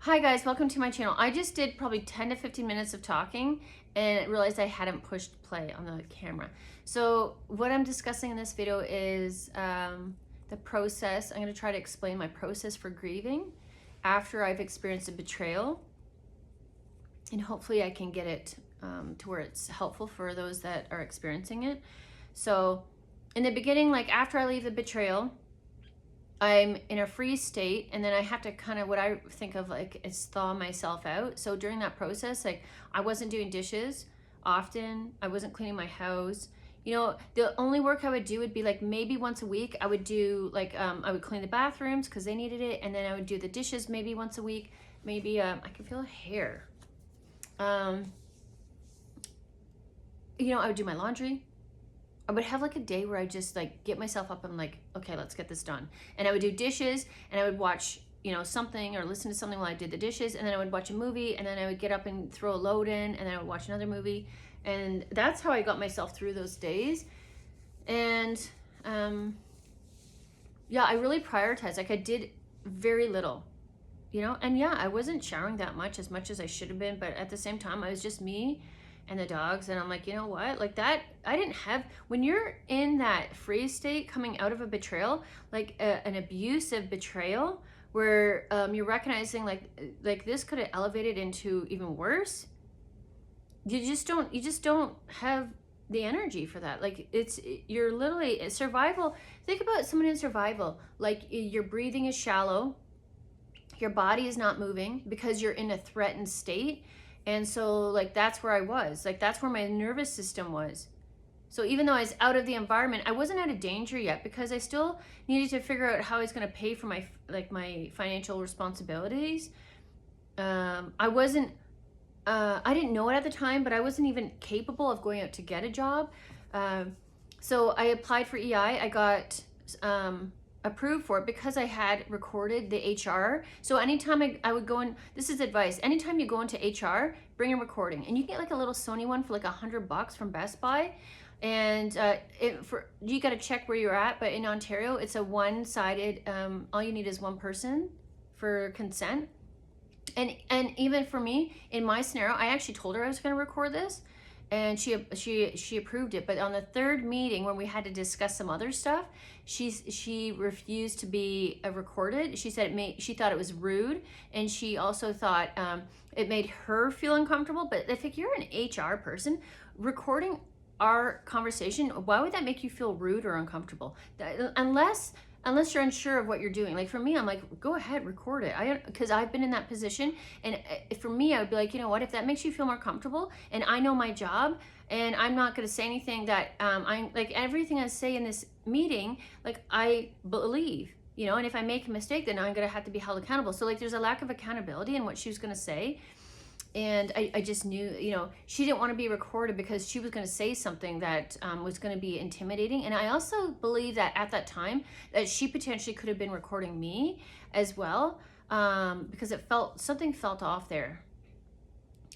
Hi guys, welcome to my channel. I just did probably 10 to 15 minutes of talking and realized I hadn't pushed play on the camera. So what I'm discussing in this video is the process. I'm going to try to explain my process for grieving after I've experienced a betrayal. And hopefully I can get it to where it's helpful for those that are experiencing it. So in the beginning, like after I leave the betrayal, I'm in a freeze state, and then I have to kind of, what I think of like is thaw myself out. So during that process, like I wasn't doing dishes often. I wasn't cleaning my house. You know, the only work I would do would be like maybe once a week. I would do like, I would clean the bathrooms because they needed it. And then I would do the dishes maybe once a week. Maybe, I can feel a hair. You know, I would do my laundry. I would have like a day where I just like get myself up and like, okay, let's get this done. And I would do dishes, and I would watch, you know, something or listen to something while I did the dishes. And then I would watch a movie, and then I would get up and throw a load in, and then I would watch another movie. And that's how I got myself through those days. And yeah, I really prioritized. Like I did very little, you know, and yeah, I wasn't showering that much as I should have been. But at the same time, I was just me and the dogs, and I'm like, you know what, like that, I didn't have, when you're in that freeze state coming out of a betrayal, like an abusive betrayal, where you're recognizing like this could have elevated into even worse, you just don't have the energy for that. Like you're literally survival. Think about someone in survival, like your breathing is shallow, your body is not moving because you're in a threatened state. And so like that's where I was, like that's where my nervous system was. So even though I was out of the environment, I wasn't out of danger yet because I still needed to figure out how I was going to pay for my my financial responsibilities. I wasn't I didn't know it at the time, but I wasn't even capable of going out to get a job. So I applied for EI. I got approved for it because I had recorded the HR. So anytime I would go in, this is advice, anytime you go into HR, bring a recording, and you get like a little Sony one for like $100 from Best Buy. And you got to check where you're at, but in Ontario, it's a one-sided, all you need is one person for consent. And even for me, in my scenario, I actually told her I was going to record this, and she approved it. But on the third meeting, when we had to discuss some other stuff, she refused to be recorded. She said she thought it was rude, and she also thought it made her feel uncomfortable. But if you're an HR person, recording our conversation, why would that make you feel rude or uncomfortable? Unless you're unsure of what you're doing. Like for me, I'm like, go ahead, record it. Because I've been in that position, and for me, I would be like, you know what, if that makes you feel more comfortable, and I know my job, and I'm not going to say anything that I'm like, everything I say in this meeting, like I believe, you know, and if I make a mistake, then I'm going to have to be held accountable. So like there's a lack of accountability in what she was going to say. And I just knew, you know, she didn't want to be recorded because she was going to say something that was going to be intimidating. And I also believe that at that time that she potentially could have been recording me as well, because something felt off there.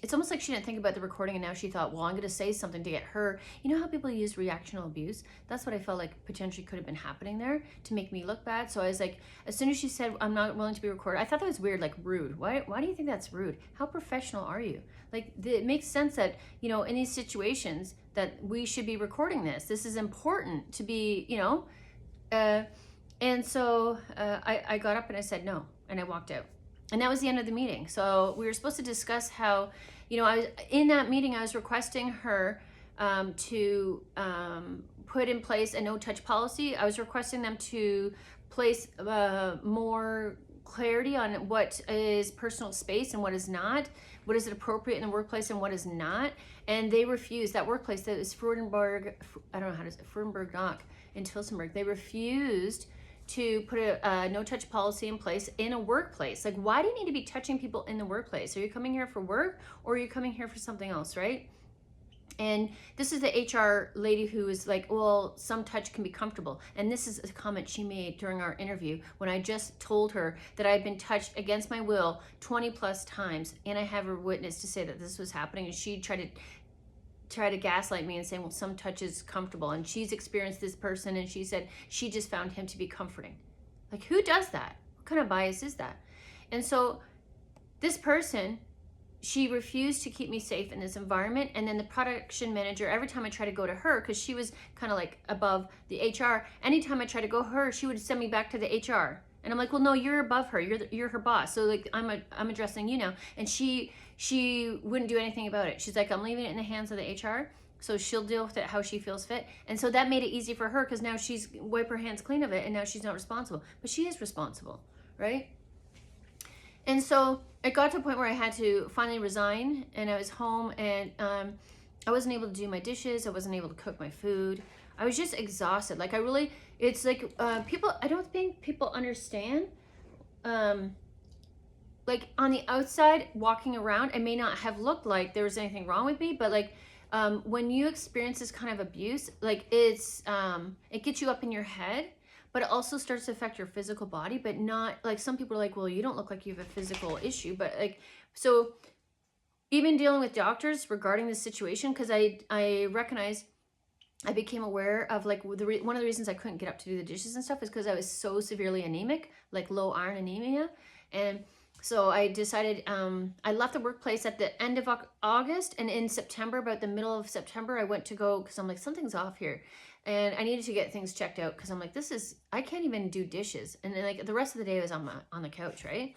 It's almost like she didn't think about the recording, and now she thought, well, I'm going to say something to get her. You know how people use reactional abuse? That's what I felt like potentially could have been happening there to make me look bad. So I was like, as soon as she said, I'm not willing to be recorded, I thought that was weird, like rude. Why do you think that's rude? How professional are you? Like it makes sense that, you know, in these situations that we should be recording this. This is important to be, you know. And so I got up and I said no, and I walked out. And that was the end of the meeting. So we were supposed to discuss how, you know, in that meeting, I was requesting her to put in place a no-touch policy. I was requesting them to place more clarity on what is personal space and what is not, what is appropriate in the workplace and what is not. And they refused. That workplace, that is Freudenberg, I don't know how to say, Freudenberg Knock in Tilsonburg, they refused to put a no-touch policy in place in a workplace. Like, why do you need to be touching people in the workplace? Are you coming here for work, or are you coming here for something else, right? And this is the HR lady who was like, well, some touch can be comfortable. And this is a comment she made during our interview when I just told her that I had been touched against my will 20 plus times. And I have her witness to say that this was happening. And she tried to gaslight me and saying, well, some touch is comfortable, and she's experienced this person, and she said she just found him to be comforting. Like, who does that? What kind of bias is that? And so this person, she refused to keep me safe in this environment. And then the production manager, every time I try to go to her, because she was kind of like above the HR, anytime I try to go to her, she would send me back to the HR. And I'm like, well, no, you're above her. You're her boss. So like, I'm addressing you now. And she wouldn't do anything about it. She's like, I'm leaving it in the hands of the HR. So she'll deal with it how she feels fit. And so that made it easy for her, because now she's wiped her hands clean of it, and now she's not responsible. But she is responsible, right? And so it got to a point where I had to finally resign, and I was home, and I wasn't able to do my dishes. I wasn't able to cook my food. I was just exhausted. Like, it's like people, I don't think people understand. Like, on the outside, walking around, it may not have looked like there was anything wrong with me, but like, when you experience this kind of abuse, like, it gets you up in your head, but it also starts to affect your physical body. But not like, some people are like, well, you don't look like you have a physical issue. But like, so even dealing with doctors regarding this situation, because I recognize, I became aware of like one of the reasons I couldn't get up to do the dishes and stuff is because I was so severely anemic, like low iron anemia. And so I decided, I left the workplace at the end of August, and in September, about the middle of September, I went to go, because I'm like, something's off here. And I needed to get things checked out, because I'm like, I can't even do dishes. And then like the rest of the day I was on the couch, right?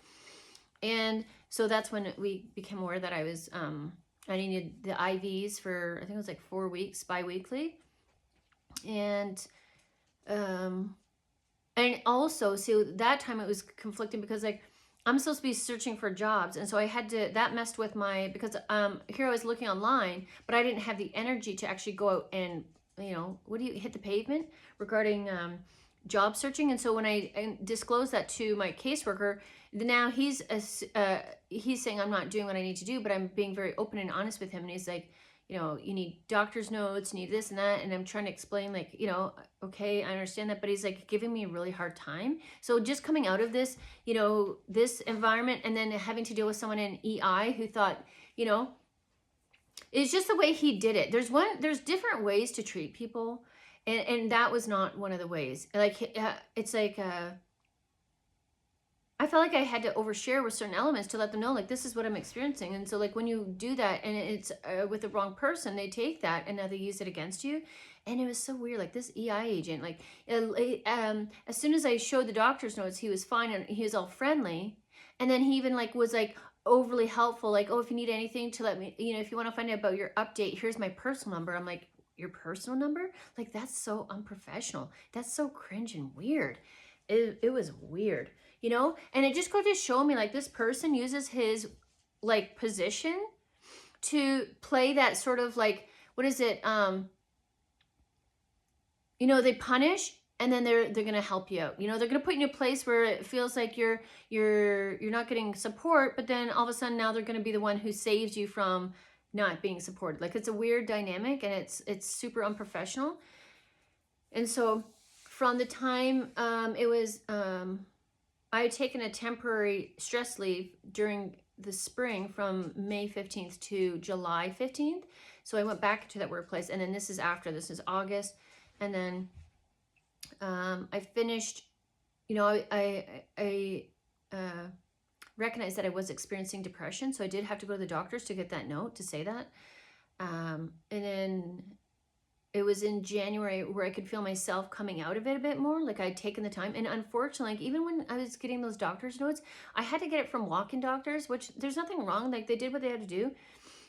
And so that's when we became aware that I was, I needed the IVs for, I think it was like 4 weeks, bi-weekly. And also, so that time it was conflicting, because like, I'm supposed to be searching for jobs. And so I had to, that messed with because here I was looking online, but I didn't have the energy to actually go out and, hit the pavement regarding job searching. And so when I disclosed that to my caseworker, now he's saying I'm not doing what I need to do, but I'm being very open and honest with him. And he's like, you need doctor's notes, you need this and that. And I'm trying to explain, like, okay, I understand that, but he's like giving me a really hard time. So just coming out of this, this environment, and then having to deal with someone in EI who thought, it's just the way he did it. There's different ways to treat people. And that was not one of the ways. Like, it's like, I felt like I had to overshare with certain elements to let them know, like, this is what I'm experiencing. And so like, when you do that and it's with the wrong person, they take that and now they use it against you. And it was so weird. Like, this EI agent, like, as soon as I showed the doctor's notes, he was fine and he was all friendly. And then he even like was like overly helpful. Like, oh, if you need anything to let me, if you want to find out about your update, here's my personal number. I'm like, your personal number? Like, that's so unprofessional. That's so cringe and weird. It was weird. And it just goes to show me, like, this person uses his like position to play that sort of like, what is it? They punish, and then they're going to help you out. They're going to put you in a place where it feels like you're not getting support, but then all of a sudden now they're going to be the one who saves you from not being supported. Like, it's a weird dynamic, and it's super unprofessional. And so from the time it was, I had taken a temporary stress leave during the spring from May 15th to July 15th. So I went back to that workplace, and then this is August. And then I finished, I recognized that I was experiencing depression. So I did have to go to the doctors to get that note to say that. And then it was in January where I could feel myself coming out of it a bit more. Like, I'd taken the time. And unfortunately, like, even when I was getting those doctor's notes, I had to get it from walk-in doctors, which there's nothing wrong. Like, they did what they had to do.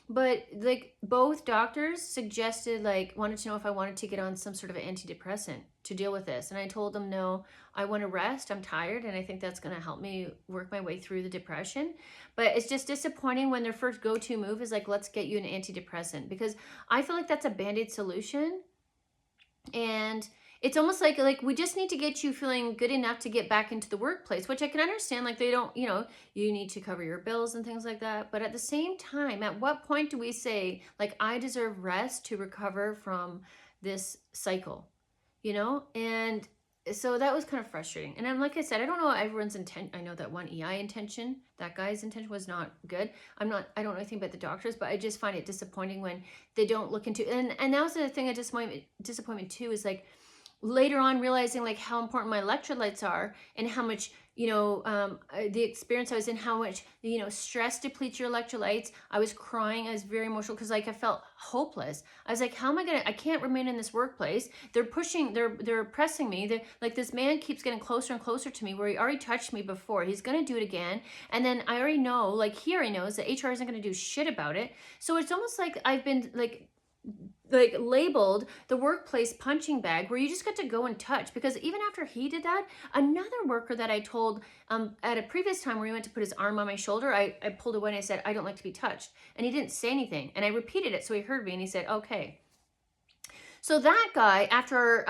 But like, both doctors suggested, like, wanted to know if I wanted to get on some sort of an antidepressant to deal with this. And I told them, no, I want to rest. I'm tired. And I think that's going to help me work my way through the depression. But it's just disappointing when their first go-to move is like, let's get you an antidepressant, because I feel like that's a Band-Aid solution. And it's almost like we just need to get you feeling good enough to get back into the workplace, which I can understand. Like, they don't, you need to cover your bills and things like that. But at the same time, at what point do we say, like, I deserve rest to recover from this cycle, And so that was kind of frustrating. And I'm, like I said, I don't know everyone's intent. I know that one EI intention, that guy's intention was not good. I don't know anything about the doctors, but I just find it disappointing when they don't look into, and that was the thing of disappointment too, is like, later on realizing like how important my electrolytes are and how much the experience I was in, how much, stress depletes your electrolytes. I was crying. I was very emotional because like I felt hopeless. I was like, how am I can't remain in this workplace. They're pressing me. They're like, this man keeps getting closer and closer to me, where he already touched me before. He's going to do it again. And then I already know, like, he already knows that HR isn't going to do shit about it. So it's almost like I've been like labeled the workplace punching bag, where you just get to go and touch. Because even after he did that, another worker that I told at a previous time, where he went to put his arm on my shoulder, I pulled away and I said, I don't like to be touched. And he didn't say anything. And I repeated it, so he heard me and he said, okay. So that guy, after,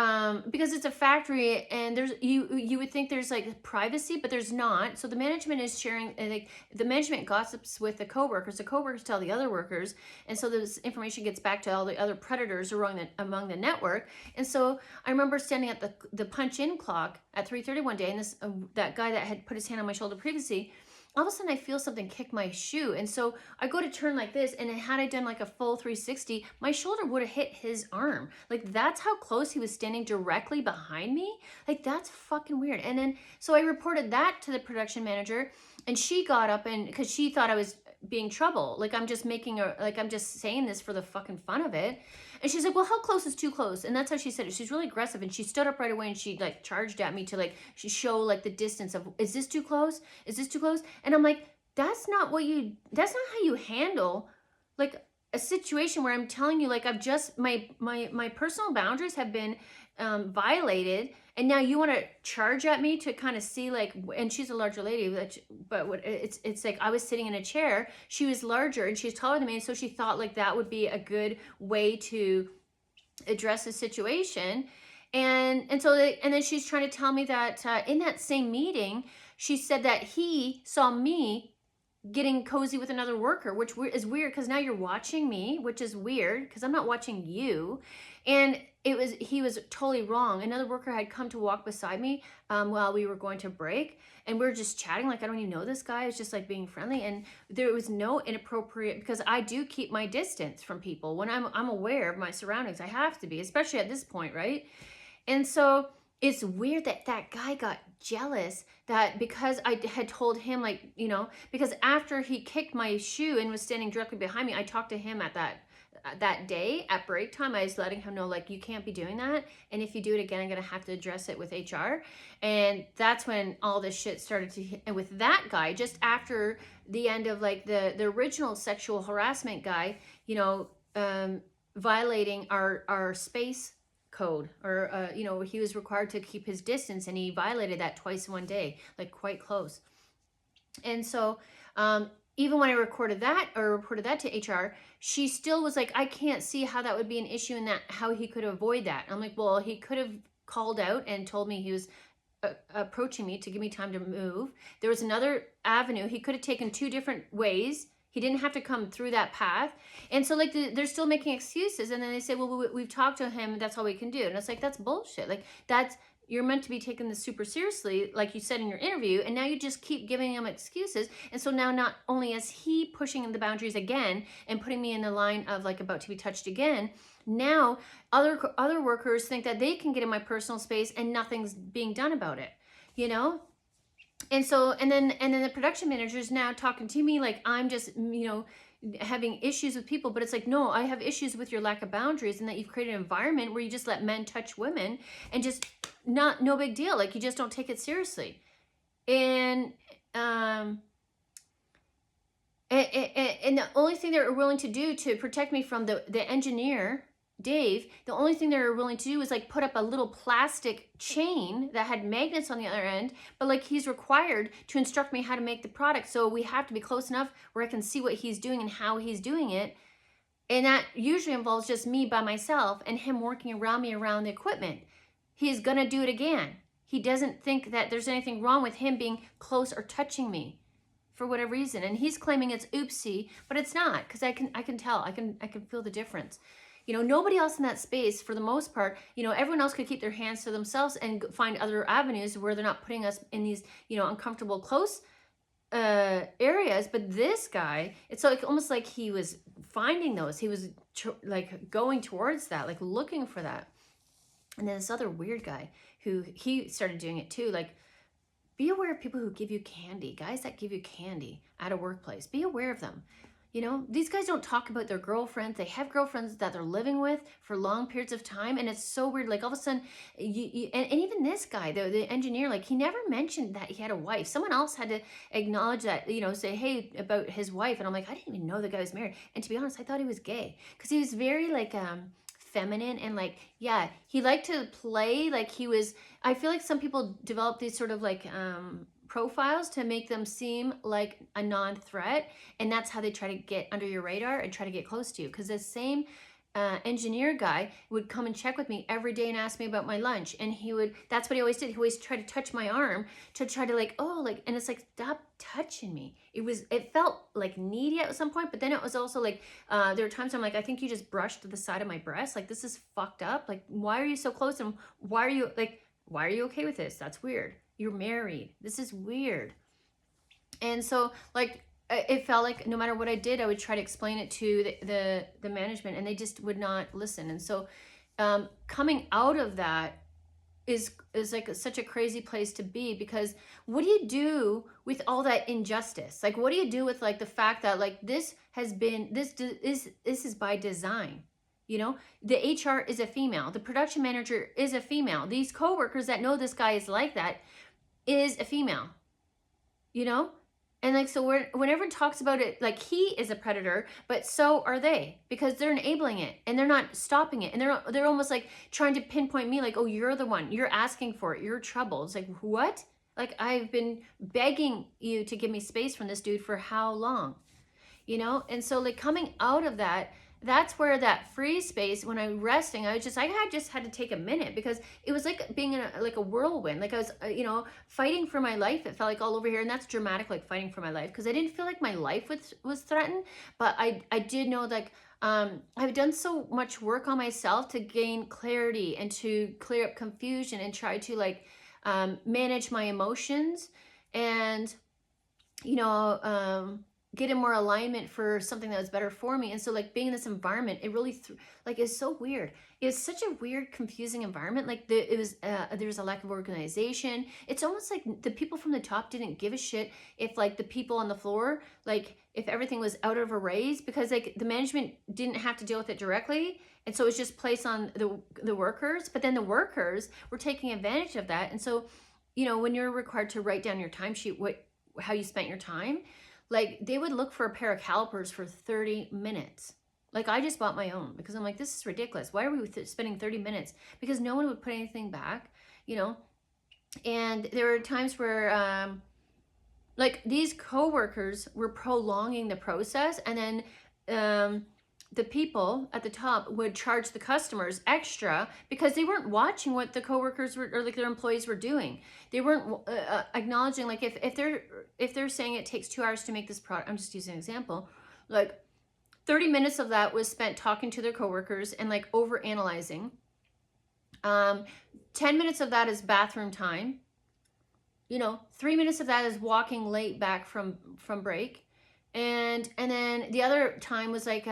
because it's a factory and you would think there's like privacy, but there's not. So the management is sharing, like the management gossips with the coworkers tell the other workers. And so this information gets back to all the other predators among the network. And so I remember standing at the punch in clock at 3:30 one day, and that guy that had put his hand on my shoulder previously, all of a sudden I feel something kick my shoe. And so I go to turn like this, and had I done like a full 360, my shoulder would have hit his arm. Like, that's how close he was standing directly behind me. Like, that's fucking weird. And then, so I reported that to the production manager, and she got up, and because she thought I was being trouble. Like, I'm just I'm just saying this for the fucking fun of it. And she's like, well, how close is too close? And that's how she said it. She's really aggressive. And she stood up right away, and she like charged at me to like show like the distance of, is this too close? Is this too close? And I'm like, that's not how you handle like a situation where I'm telling you, like, I've just, my personal boundaries have been violated. And now you want to charge at me to kind of see, like, and she's a larger lady, but it's like I was sitting in a chair. She was larger and she's taller than me. And so she thought like that would be a good way to address the situation. And then she's trying to tell me that in that same meeting, she said that he saw me getting cozy with another worker, which is weird because now you're watching me, which is weird because I'm not watching you. And he was totally wrong. Another worker had come to walk beside me while we were going to break, and we were just chatting like, I don't even know this guy. It's just like being friendly, and there was no inappropriate, because I do keep my distance from people when I'm aware of my surroundings. I have to be, especially at this point, right? And so it's weird that guy got jealous that because I had told him, like, because after he kicked my shoe and was standing directly behind me, I talked to him at that day at break time. I was letting him know, like, you can't be doing that. And if you do it again, I'm going to have to address it with HR. And that's when all this shit started to hit. And with that guy, just after the end of like the original sexual harassment guy, violating our space code, or he was required to keep his distance, and he violated that twice in one day, like quite close. And so even when I reported that to HR, she still was like, I can't see how that would be an issue, and that how he could avoid that. I'm like, well, he could have called out and told me he was approaching me to give me time to move. There was another avenue. He could have taken two different ways. He didn't have to come through that path. And so like they're still making excuses. And then they say, well, we've talked to him. That's all we can do. And it's like, that's bullshit. Like, you're meant to be taking this super seriously, like you said in your interview. And now you just keep giving him excuses. And so now not only is he pushing the boundaries again and putting me in the line of like about to be touched again, now other workers think that they can get in my personal space and nothing's being done about it, And so, and then the production manager is now talking to me like I'm just, having issues with people. But it's like, no, I have issues with your lack of boundaries, and that you've created an environment where you just let men touch women and just no big deal. Like, you just don't take it seriously. And the only thing they're willing to do to protect me from the engineer, Dave, the only thing they were willing to do was like put up a little plastic chain that had magnets on the other end, but like he's required to instruct me how to make the product. So we have to be close enough where I can see what he's doing and how he's doing it. And that usually involves just me by myself and him working around me around the equipment. He's gonna do it again. He doesn't think that there's anything wrong with him being close or touching me for whatever reason. And he's claiming it's oopsie, but it's not, because I can tell, I can feel the difference. Nobody else in that space, for the most part, everyone else could keep their hands to themselves and find other avenues where they're not putting us in these, uncomfortable, close areas. But this guy, it's like almost like he was finding those. He was like going towards that, like looking for that. And then this other weird guy he started doing it too, like Be aware of people who give you candy, guys that give you candy at a workplace. Be aware of them. You know, these guys don't talk about their girlfriends. They have girlfriends that they're living with for long periods of time. And it's so weird. Like all of a sudden, and even this guy, the engineer, like he never mentioned that he had a wife. Someone else had to acknowledge that, you know, say, hey, about his wife. And I'm like, I didn't even know the guy was married. And to be honest, I thought he was gay because he was very like, feminine and like, yeah, he liked to play like he was, I feel like some people develop these sort of like, profiles to make them seem like a non-threat, and that's how they try to get under your radar and try to get close to you. Because the same engineer guy would come and check with me every day and ask me about my lunch, and he would, that's what he always did, he always tried to touch my arm to try to like, oh, like, and it's like, stop touching me. It felt like needy at some point, but then it was also like, there were times I'm like, I think you just brushed the side of my breast, like this is fucked up, like why are you so close, and why are you okay with this? That's weird. You're married. This is weird. And so like, it felt like no matter what I did, I would try to explain it to the management, and they just would not listen. And so coming out of that is like such a crazy place to be, because what do you do with all that injustice? Like, what do you do with like the fact that like this is by design? You know, the HR is a female. The production manager is a female. These coworkers that know this guy is like that is a female, you know? And like, so whenever it talks about it, like he is a predator, but so are they, because they're enabling it and they're not stopping it. And they're almost like trying to pinpoint me like, oh, you're the one, you're asking for it, you're trouble. It's like, what? Like, I've been begging you to give me space from this dude for how long, you know? And so like coming out of that, that's where that free space, when I'm resting, I just had to take a minute, because it was like being in like a whirlwind. Like I was, you know, fighting for my life. It felt like all over here. And that's dramatic, like fighting for my life, because I didn't feel like my life was threatened. But I did know, like, I've done so much work on myself to gain clarity and to clear up confusion and try to like manage my emotions and, you know, get in more alignment for something that was better for me. And so like being in this environment, it really like is so weird. It was such a weird, confusing environment. Like there's a lack of organization. It's almost like the people from the top didn't give a shit if like the people on the floor, like if everything was out of a raise, because like the management didn't have to deal with it directly. And so it was just placed on the workers, but then the workers were taking advantage of that. And so, you know, when you're required to write down your timesheet, how you spent your time, like they would look for a pair of calipers for 30 minutes. Like I just bought my own, because I'm like, this is ridiculous. Why are we spending 30 minutes? Because no one would put anything back, you know? And there were times where like these coworkers were prolonging the process, and then the people at the top would charge the customers extra because they weren't watching what the coworkers were, or like their employees were doing. They weren't acknowledging, like if they're saying it takes 2 hours to make this product, I'm just using an example, like 30 minutes of that was spent talking to their coworkers and like over analyzing. 10 minutes of that is bathroom time. You know, 3 minutes of that is walking late back from break. And then the other time was like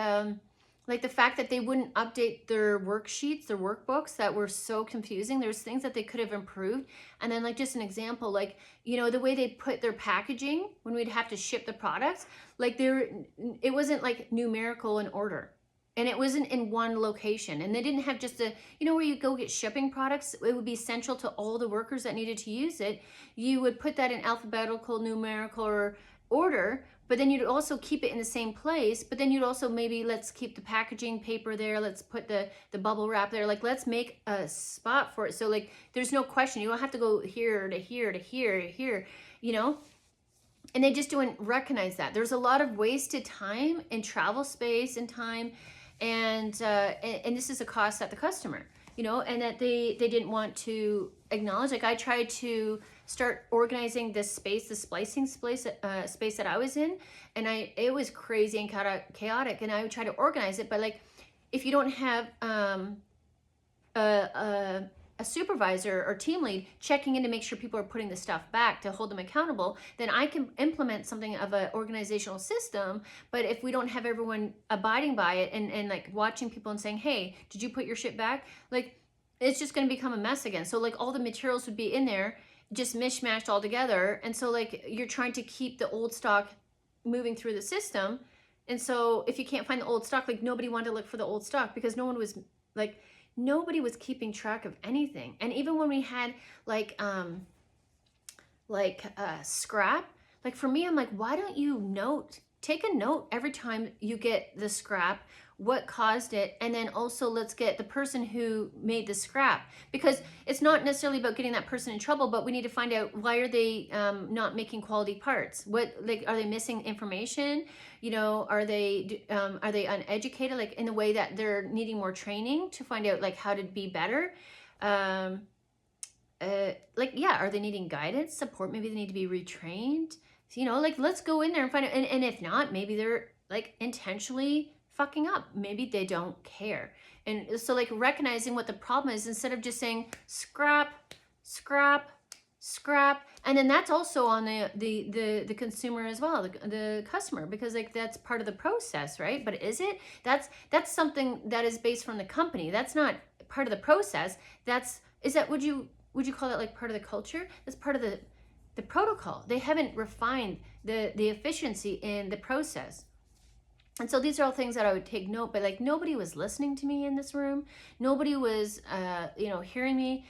the fact that they wouldn't update their worksheets, their workbooks, that were so confusing. There's things that they could have improved. And then like just an example, like, you know, the way they put their packaging when we'd have to ship the products, like it wasn't like numerical in order. And it wasn't in one location. And they didn't have just a, you know, where you go get shipping products, it would be central to all the workers that needed to use it. You would put that in alphabetical, numerical order, but then you'd also keep it in the same place. But then you'd also maybe, let's keep the packaging paper there. Let's put the bubble wrap there. Like, let's make a spot for it. So like, there's no question. You don't have to go here to here to here to here, you know? And they just don't recognize that. There's a lot of wasted time and travel space and time. And this is a cost at the customer, you know, and that they didn't want to acknowledge. Like I tried to start organizing this space, the splicing space that I was in, and it was crazy and chaotic, and I would try to organize it, but like if you don't have a supervisor or team lead checking in to make sure people are putting the stuff back to hold them accountable, then I can implement something of an organizational system. But if we don't have everyone abiding by it and like watching people and saying, hey, did you put your shit back? Like, it's just going to become a mess again. So like all the materials would be in there just mishmashed all together. And so like you're trying to keep the old stock moving through the system. And so if you can't find the old stock, like nobody wanted to look for the old stock because nobody was keeping track of anything. And even when we had scrap, like for me, I'm like, why don't you take a note every time you get the scrap, what caused it, and then also let's get the person who made the scrap, because it's not necessarily about getting that person in trouble, but we need to find out why are they not making quality parts. What, like, are they missing information? You know, are they uneducated, like in the way that they're needing more training to find out like how to be better? Are they needing guidance, support? Maybe they need to be retrained. You know, like let's go in there and find out. And if not, maybe they're like intentionally fucking up. Maybe they don't care. And so like recognizing what the problem is instead of just saying scrap, scrap, scrap. And then that's also on the consumer as well, the customer, because like that's part of the process, right? But is it? That's something that is based from the company. That's not part of the process. Would you call that like part of the culture? That's part of the protocol. They haven't refined the efficiency in the process. And so these are all things that I would take note, but like nobody was listening to me in this room. Nobody was, hearing me.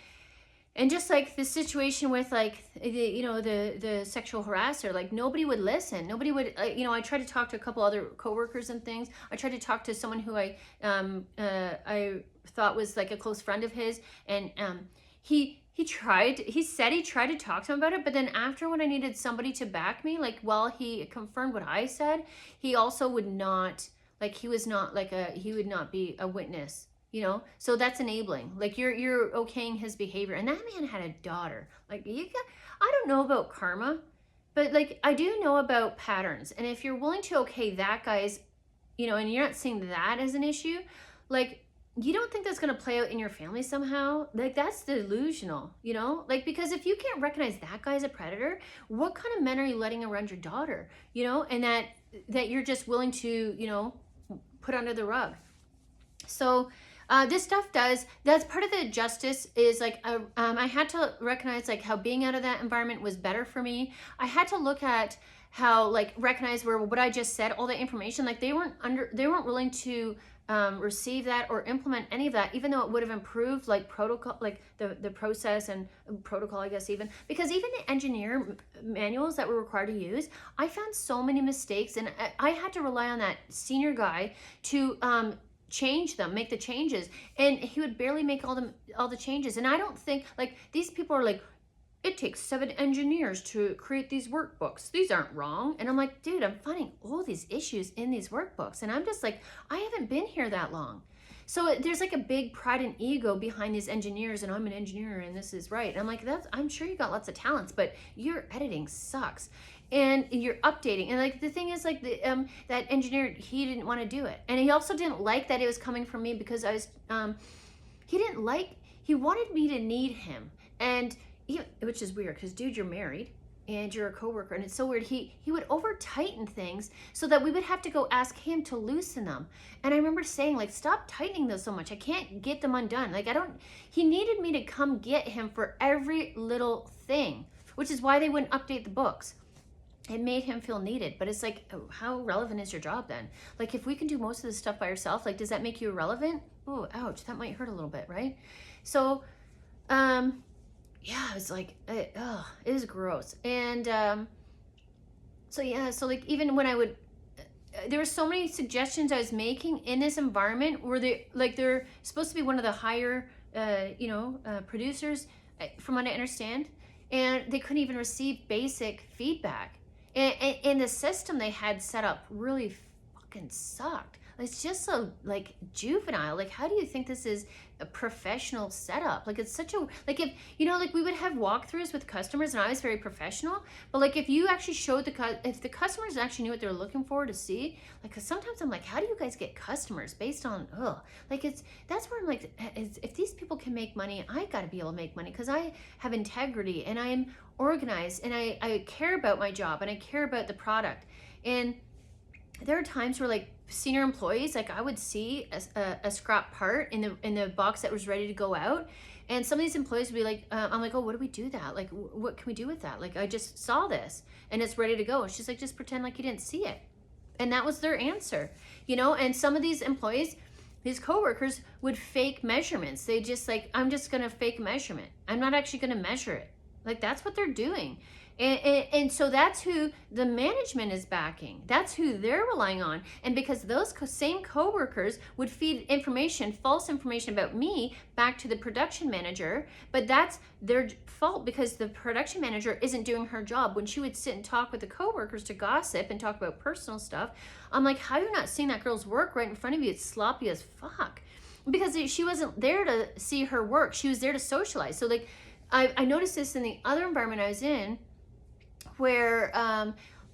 And just like the situation with like, the sexual harasser, like nobody would listen. Nobody would, I tried to talk to a couple other coworkers and things. I tried to talk to someone who I thought was like a close friend of his. And he said he tried to talk to him about it, but then after when I needed somebody to back me, like while he confirmed what I said, he also would not, like he would not be a witness, So that's enabling. Like you're okaying his behavior. And that man had a daughter. Like I don't know about karma, but like I do know about patterns. And if you're willing to okay that guy's, and you're not seeing that as an issue, like you don't think that's going to play out in your family somehow? Like that's delusional, like, because if you can't recognize that guy as a predator, what kind of men are you letting around your daughter, and that you're just willing to, put under the rug. So this stuff that's part of the justice is like, I had to recognize like how being out of that environment was better for me. I had to look at how like recognize where what I just said, all the information, like they weren't willing to receive that or implement any of that, even though it would have improved like protocol, like the process and protocol, I guess, even because even the engineer manuals that we're required to use, I found so many mistakes, and I had to rely on that senior guy to make the changes, and he would barely make all the changes. And I don't think like these people are like, it takes 7 engineers to create these workbooks. These aren't wrong. And I'm like, dude, I'm finding all these issues in these workbooks. And I'm just like, I haven't been here that long. So there's like a big pride and ego behind these engineers, and I'm an engineer and this is right. And I'm like, I'm sure you got lots of talents, but your editing sucks. And you're updating. And like the thing is like that engineer, he didn't want to do it. And he also didn't like that it was coming from me because I was, he wanted me to need him. And which is weird because dude, you're married and you're a coworker, and it's so weird. He would over tighten things so that we would have to go ask him to loosen them. And I remember saying like, stop tightening those so much. I can't get them undone. Like he needed me to come get him for every little thing, which is why they wouldn't update the books. It made him feel needed. But it's like, how relevant is your job then? Like if we can do most of this stuff by yourself, like does that make you irrelevant? Oh, ouch, that might hurt a little bit, right? So yeah, it was like, it was gross. And so like even when I would, there were so many suggestions I was making in this environment where they're supposed to be one of the higher, producers, from what I understand, and they couldn't even receive basic feedback. And the system they had set up really fucking sucked. It's just so like juvenile. Like, how do you think this is a professional setup? Like, it's such a, like if, like we would have walkthroughs with customers and I was very professional, but like if you actually showed if the customers actually knew what they were looking for to see, like, cause sometimes I'm like, how do you guys get customers based on, like that's where I'm like, if these people can make money, I gotta be able to make money because I have integrity and I'm organized and I care about my job and I care about the product. And there are times where like senior employees, like I would see a scrap part in the box that was ready to go out, And some of these employees would be like, I'm like, oh, what do we do that? Like, what can we do with that? Like, I just saw this and it's ready to go. She's like, just pretend like you didn't see it. And that was their answer, you know? And some of these employees, these coworkers would fake measurements. They just like, I'm just going to fake measurement. I'm not actually going to measure it. Like, that's what they're doing. And so that's who the management is backing. That's who they're relying on. And because those same coworkers would feed information, false information about me back to the production manager, but that's their fault because the production manager isn't doing her job. When she would sit and talk with the coworkers to gossip and talk about personal stuff, I'm like, how are you not seeing that girl's work right in front of you? It's sloppy as fuck. Because she wasn't there to see her work. She was there to socialize. So like, I noticed this in the other environment I was in, where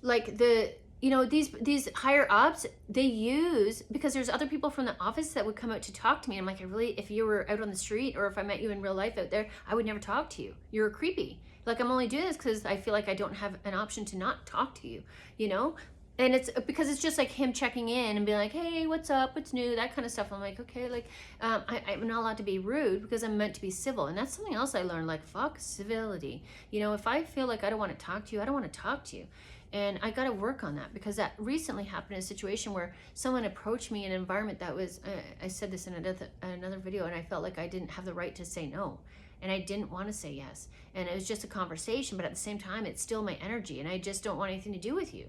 like these higher ups, they use, because there's other people from the office that would come out to talk to me. I'm like, if you were out on the street or if I met you in real life out there, I would never talk to you. You're creepy. Like, I'm only doing this because I feel like I don't have an option to not talk to you, you know? And it's because it's just like him checking in and being like, hey, what's up? What's new? That kind of stuff. I'm like, okay, like, I'm not allowed to be rude because I'm meant to be civil. And that's something else I learned, like, fuck civility. You know, if I feel like I don't want to talk to you, I don't want to talk to you. And I got to work on that, because that recently happened in a situation where someone approached me in an environment that was, I said this in another video, and I felt like I didn't have the right to say no. And I didn't want to say yes. And it was just a conversation, but at the same time, it's still my energy. And I just don't want anything to do with you.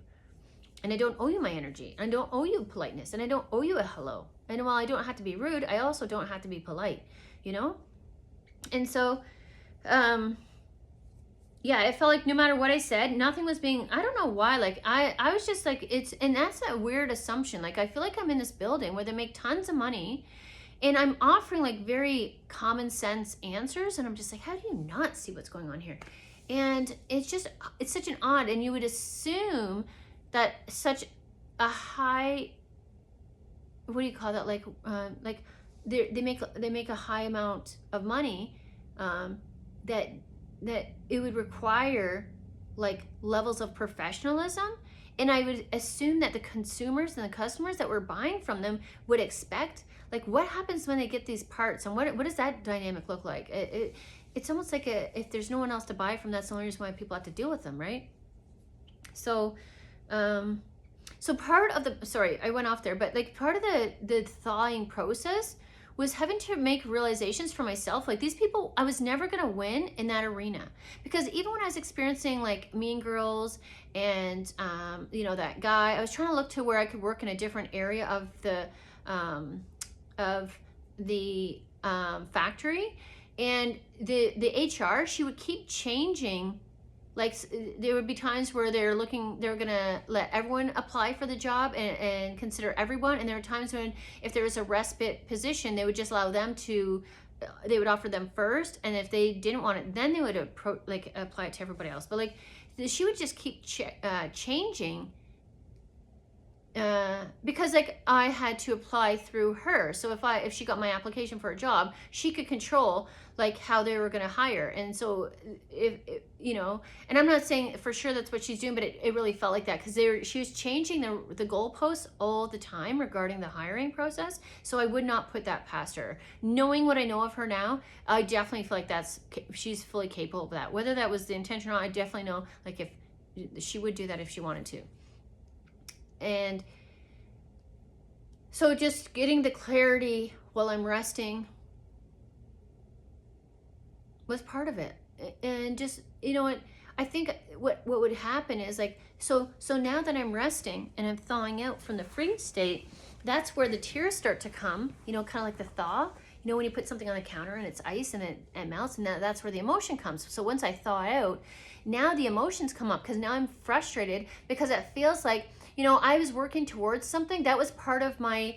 And I don't owe you my energy. I don't owe you politeness. And I don't owe you a hello. And while I don't have to be rude, I also don't have to be polite, you know? And so, yeah, it felt like no matter what I said, nothing was being, I don't know why, like, I was just like, and that's a weird assumption. Like, I feel like I'm in this building where they make tons of money, and I'm offering like very common sense answers. And I'm just like, how do you not see what's going on here? And it's such an odd, and you would assume that such a high, what do you call that? Like they make a high amount of money, that it would require like levels of professionalism. And I would assume that the consumers and the customers that were buying from them would expect, like, what happens when they get these parts, and what does that dynamic look like? It's almost like if there's no one else to buy from, that's the only reason why people have to deal with them, right? So part of the, sorry, I went off there, but like part of the thawing process was having to make realizations for myself. Like, these people, I was never going to win in that arena, because even when I was experiencing like Mean Girls and, you know, that guy, I was trying to look to where I could work in a different area of the factory. And the HR, she would keep changing. Like, there would be times where they're gonna let everyone apply for the job and consider everyone. And there were times when, if there was a respite position, they would just allow them to, they would offer them first. And if they didn't want it, then they would apply it to everybody else. But like, she would just keep changing, because like I had to apply through her. So if she got my application for a job, she could control like how they were going to hire. And so if you know, and I'm not saying for sure that's what she's doing, but it really felt like that, because she was changing the goalposts all the time regarding the hiring process. So I would not put that past her. Knowing what I know of her now, I definitely feel like she's fully capable of that. Whether that was the intention or not, I definitely know like if she would do that if she wanted to. And so just getting the clarity while I'm resting was part of it. And just, you know what, I think what would happen is like, so now that I'm resting and I'm thawing out from the freeze state, that's where the tears start to come, you know, kind of like the thaw. You know, when you put something on the counter and it's ice and it melts, and that's where the emotion comes. So once I thaw out, now the emotions come up, because now I'm frustrated, because it feels like, you know, I was working towards something that was part of my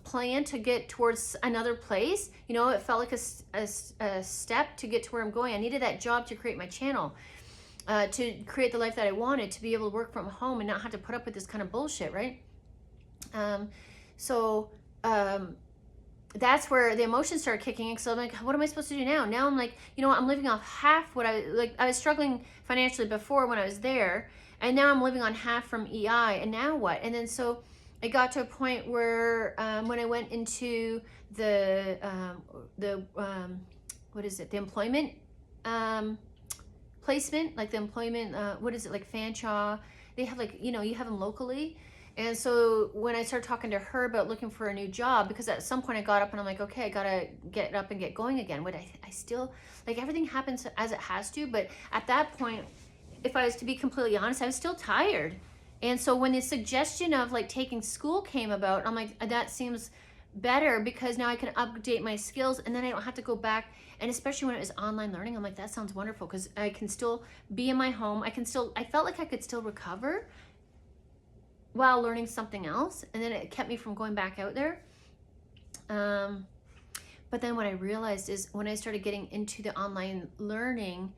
plan to get towards another place. You know, it felt like a step to get to where I'm going. I needed that job to create my channel, to create the life that I wanted, to be able to work from home and not have to put up with this kind of bullshit, right? That's where the emotions started kicking in. So I'm like, what am I supposed to do now? Now I'm like, you know what, I'm living off half what I was struggling financially before when I was there, and now I'm living on half from EI, and now what? And then so it got to a point where when I went into the what is it, the employment placement, like the employment, what is it, like Fanshawe, they have like, you know, you have them locally. And so when I started talking to her about looking for a new job, because at some point I got up and I'm like, okay, I gotta get up and get going again. But I still, like, everything happens as it has to. But at that point, if I was to be completely honest, I was still tired. And so when the suggestion of like taking school came about, I'm like, that seems better because now I can update my skills and then I don't have to go back. And especially when it was online learning, I'm like, that sounds wonderful because I can still be in my home. I felt like I could still recover while learning something else. And then it kept me from going back out there. But then what I realized is when I started getting into the online learning,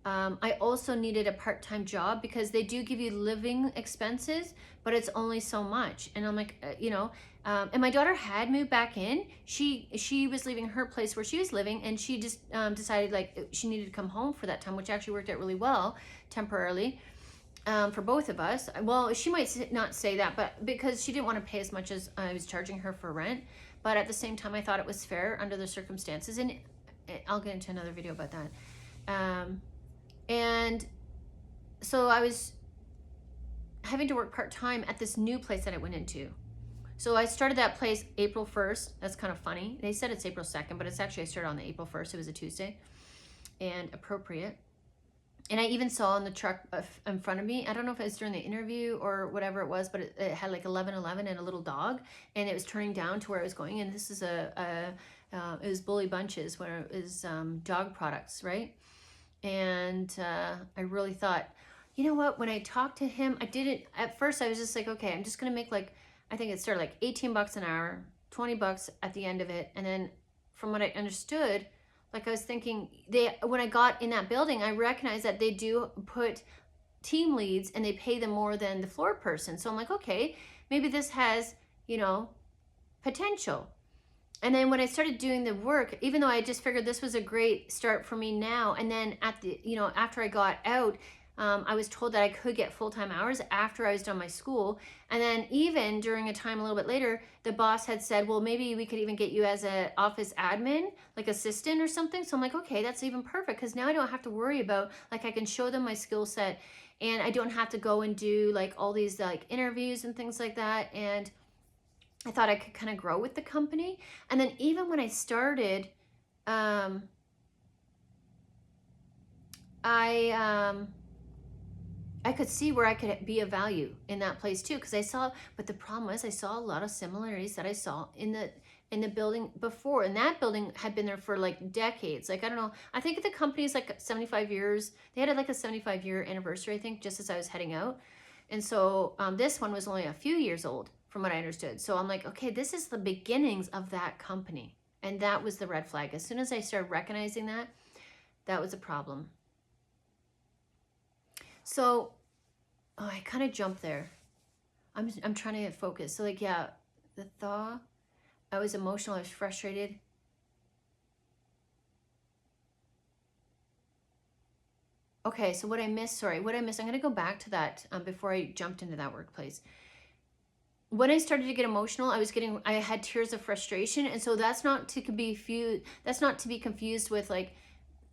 I also needed a part-time job because they do give you living expenses, but it's only so much. And I'm like, you know, and my daughter had moved back in. She was leaving her place where she was living, and she just decided like she needed to come home for that time, which actually worked out really well temporarily for both of us. Well, she might not say that, but because she didn't want to pay as much as I was charging her for rent. But at the same time, I thought it was fair under the circumstances, and I'll get into another video about that. And so I was having to work part-time at this new place that I went into. So I started that place April 1st. That's kind of funny. They said it's April 2nd, but it's actually, I started on the April 1st. It was a Tuesday, and appropriate. And I even saw on the truck in front of me, I don't know if it was during the interview or whatever it was, but it had like 1111 and a little dog, and it was turning down to where it was going. And this is it was Bully Bunches, where it was dog products, right? And I really thought, you know what, when I talked to him, at first I was just like, okay, I'm just gonna make like, I think it started like 18 bucks an hour, 20 bucks at the end of it. And then from what I understood, like I was thinking, when I got in that building, I recognized that they do put team leads and they pay them more than the floor person. So I'm like, okay, maybe this has, you know, potential. And then when I started doing the work, even though I just figured this was a great start for me now, and then at the, you know, after I got out, I was told that I could get full-time hours after I was done my school. And then even during a time a little bit later, the boss had said, well, maybe we could even get you as an office admin, like assistant or something. So I'm like, okay, that's even perfect, because now I don't have to worry about, like, I can show them my skill set, and I don't have to go and do like all these like interviews and things like that. And I thought I could kind of grow with the company. And then even when I started, I could see where I could be of value in that place too, because but the problem was I saw a lot of similarities that I saw in the building before. And that building had been there for like decades. Like, I don't know, I think the company's like 75 years. They had like a 75-year anniversary, I think, just as I was heading out. And so this one was only a few years old, from what I understood. So I'm like, okay, this is the beginnings of that company. And that was the red flag. As soon as I started recognizing that, that was a problem. So, I kind of jumped there. I'm trying to focus. So like, yeah, the thaw, I was emotional, I was frustrated. Okay, so what I missed, I'm going to go back to that before I jumped into that workplace. When I started to get emotional, I had tears of frustration. And so that's not to be confused with like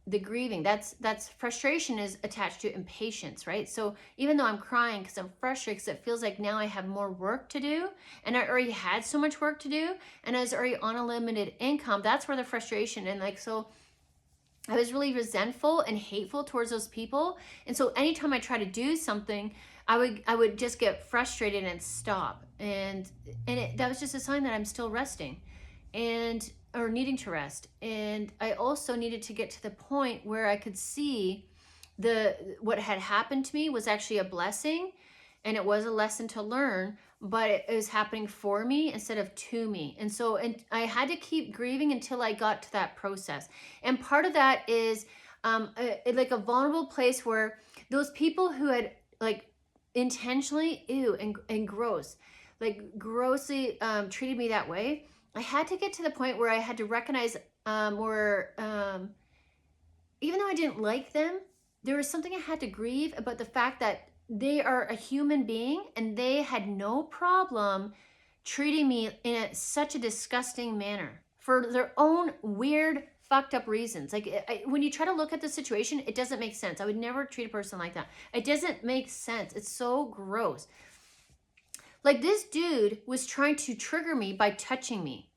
the grieving. That's frustration is attached to impatience, right? So even though I'm crying because I'm frustrated, because it feels like now I have more work to do, and I already had so much work to do, and I was already on a limited income, that's where the frustration, and like, so I was really resentful and hateful towards those people. And so anytime I try to do something, I would just get frustrated and stop. And that was just a sign that I'm still resting or needing to rest. And I also needed to get to the point where I could see what had happened to me was actually a blessing, and it was a lesson to learn, but it was happening for me instead of to me. And so I had to keep grieving until I got to that process. And part of that is like a vulnerable place where those people who had like intentionally, and gross, like grossly treated me that way, I had to get to the point where I had to recognize even though I didn't like them, there was something I had to grieve about, the fact that they are a human being and they had no problem treating me in such a disgusting manner for their own weird, fucked up reasons. Like, when you try to look at the situation, it doesn't make sense. I would never treat a person like that. It doesn't make sense. It's so gross. Like, this dude was trying to trigger me by touching me.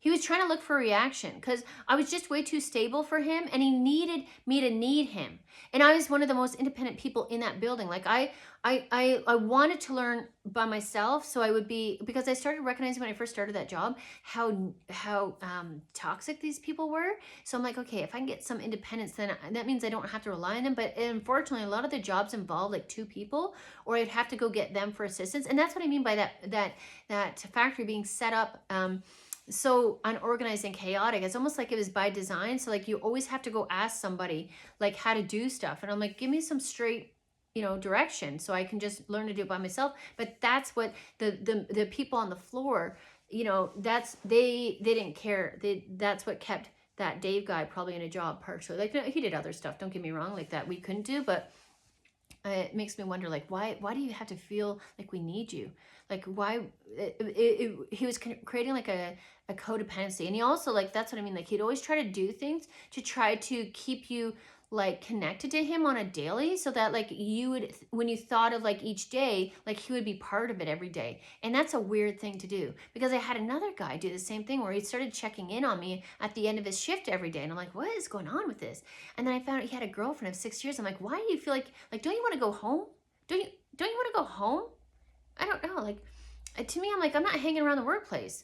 He was trying to look for a reaction because I was just way too stable for him, and he needed me to need him. And I was one of the most independent people in that building. Like, I wanted to learn by myself, so I would be, because I started recognizing when I first started that job how toxic these people were. So I'm like, okay, if I can get some independence, then that means I don't have to rely on them. But unfortunately, a lot of the jobs involve like 2 people, or I'd have to go get them for assistance. And that's what I mean by that factory being set up so unorganized and chaotic. It's almost like it was by design. So like you always have to go ask somebody like how to do stuff. And I'm like, give me some straight, direction so I can just learn to do it by myself. But that's what the people on the floor, that's, they didn't care. That's what kept that Dave guy probably in a job partially. Like, he did other stuff, don't get me wrong, like that we couldn't do, but it makes me wonder, like, why do you have to feel like we need you? Like, why he was creating like a codependency. And he also, like, that's what I mean, like, he'd always try to do things to try to keep you like connected to him on a daily, so that like you would, when you thought of like each day, like he would be part of it every day. And that's a weird thing to do, because I had another guy do the same thing where he started checking in on me at the end of his shift every day, and I'm like, what is going on with this? And then I found out he had a girlfriend of 6 years. I'm like, why do you feel like don't you want to go home? Don't you want to go home? I don't know. Like, to me, I'm like, I'm not hanging around the workplace.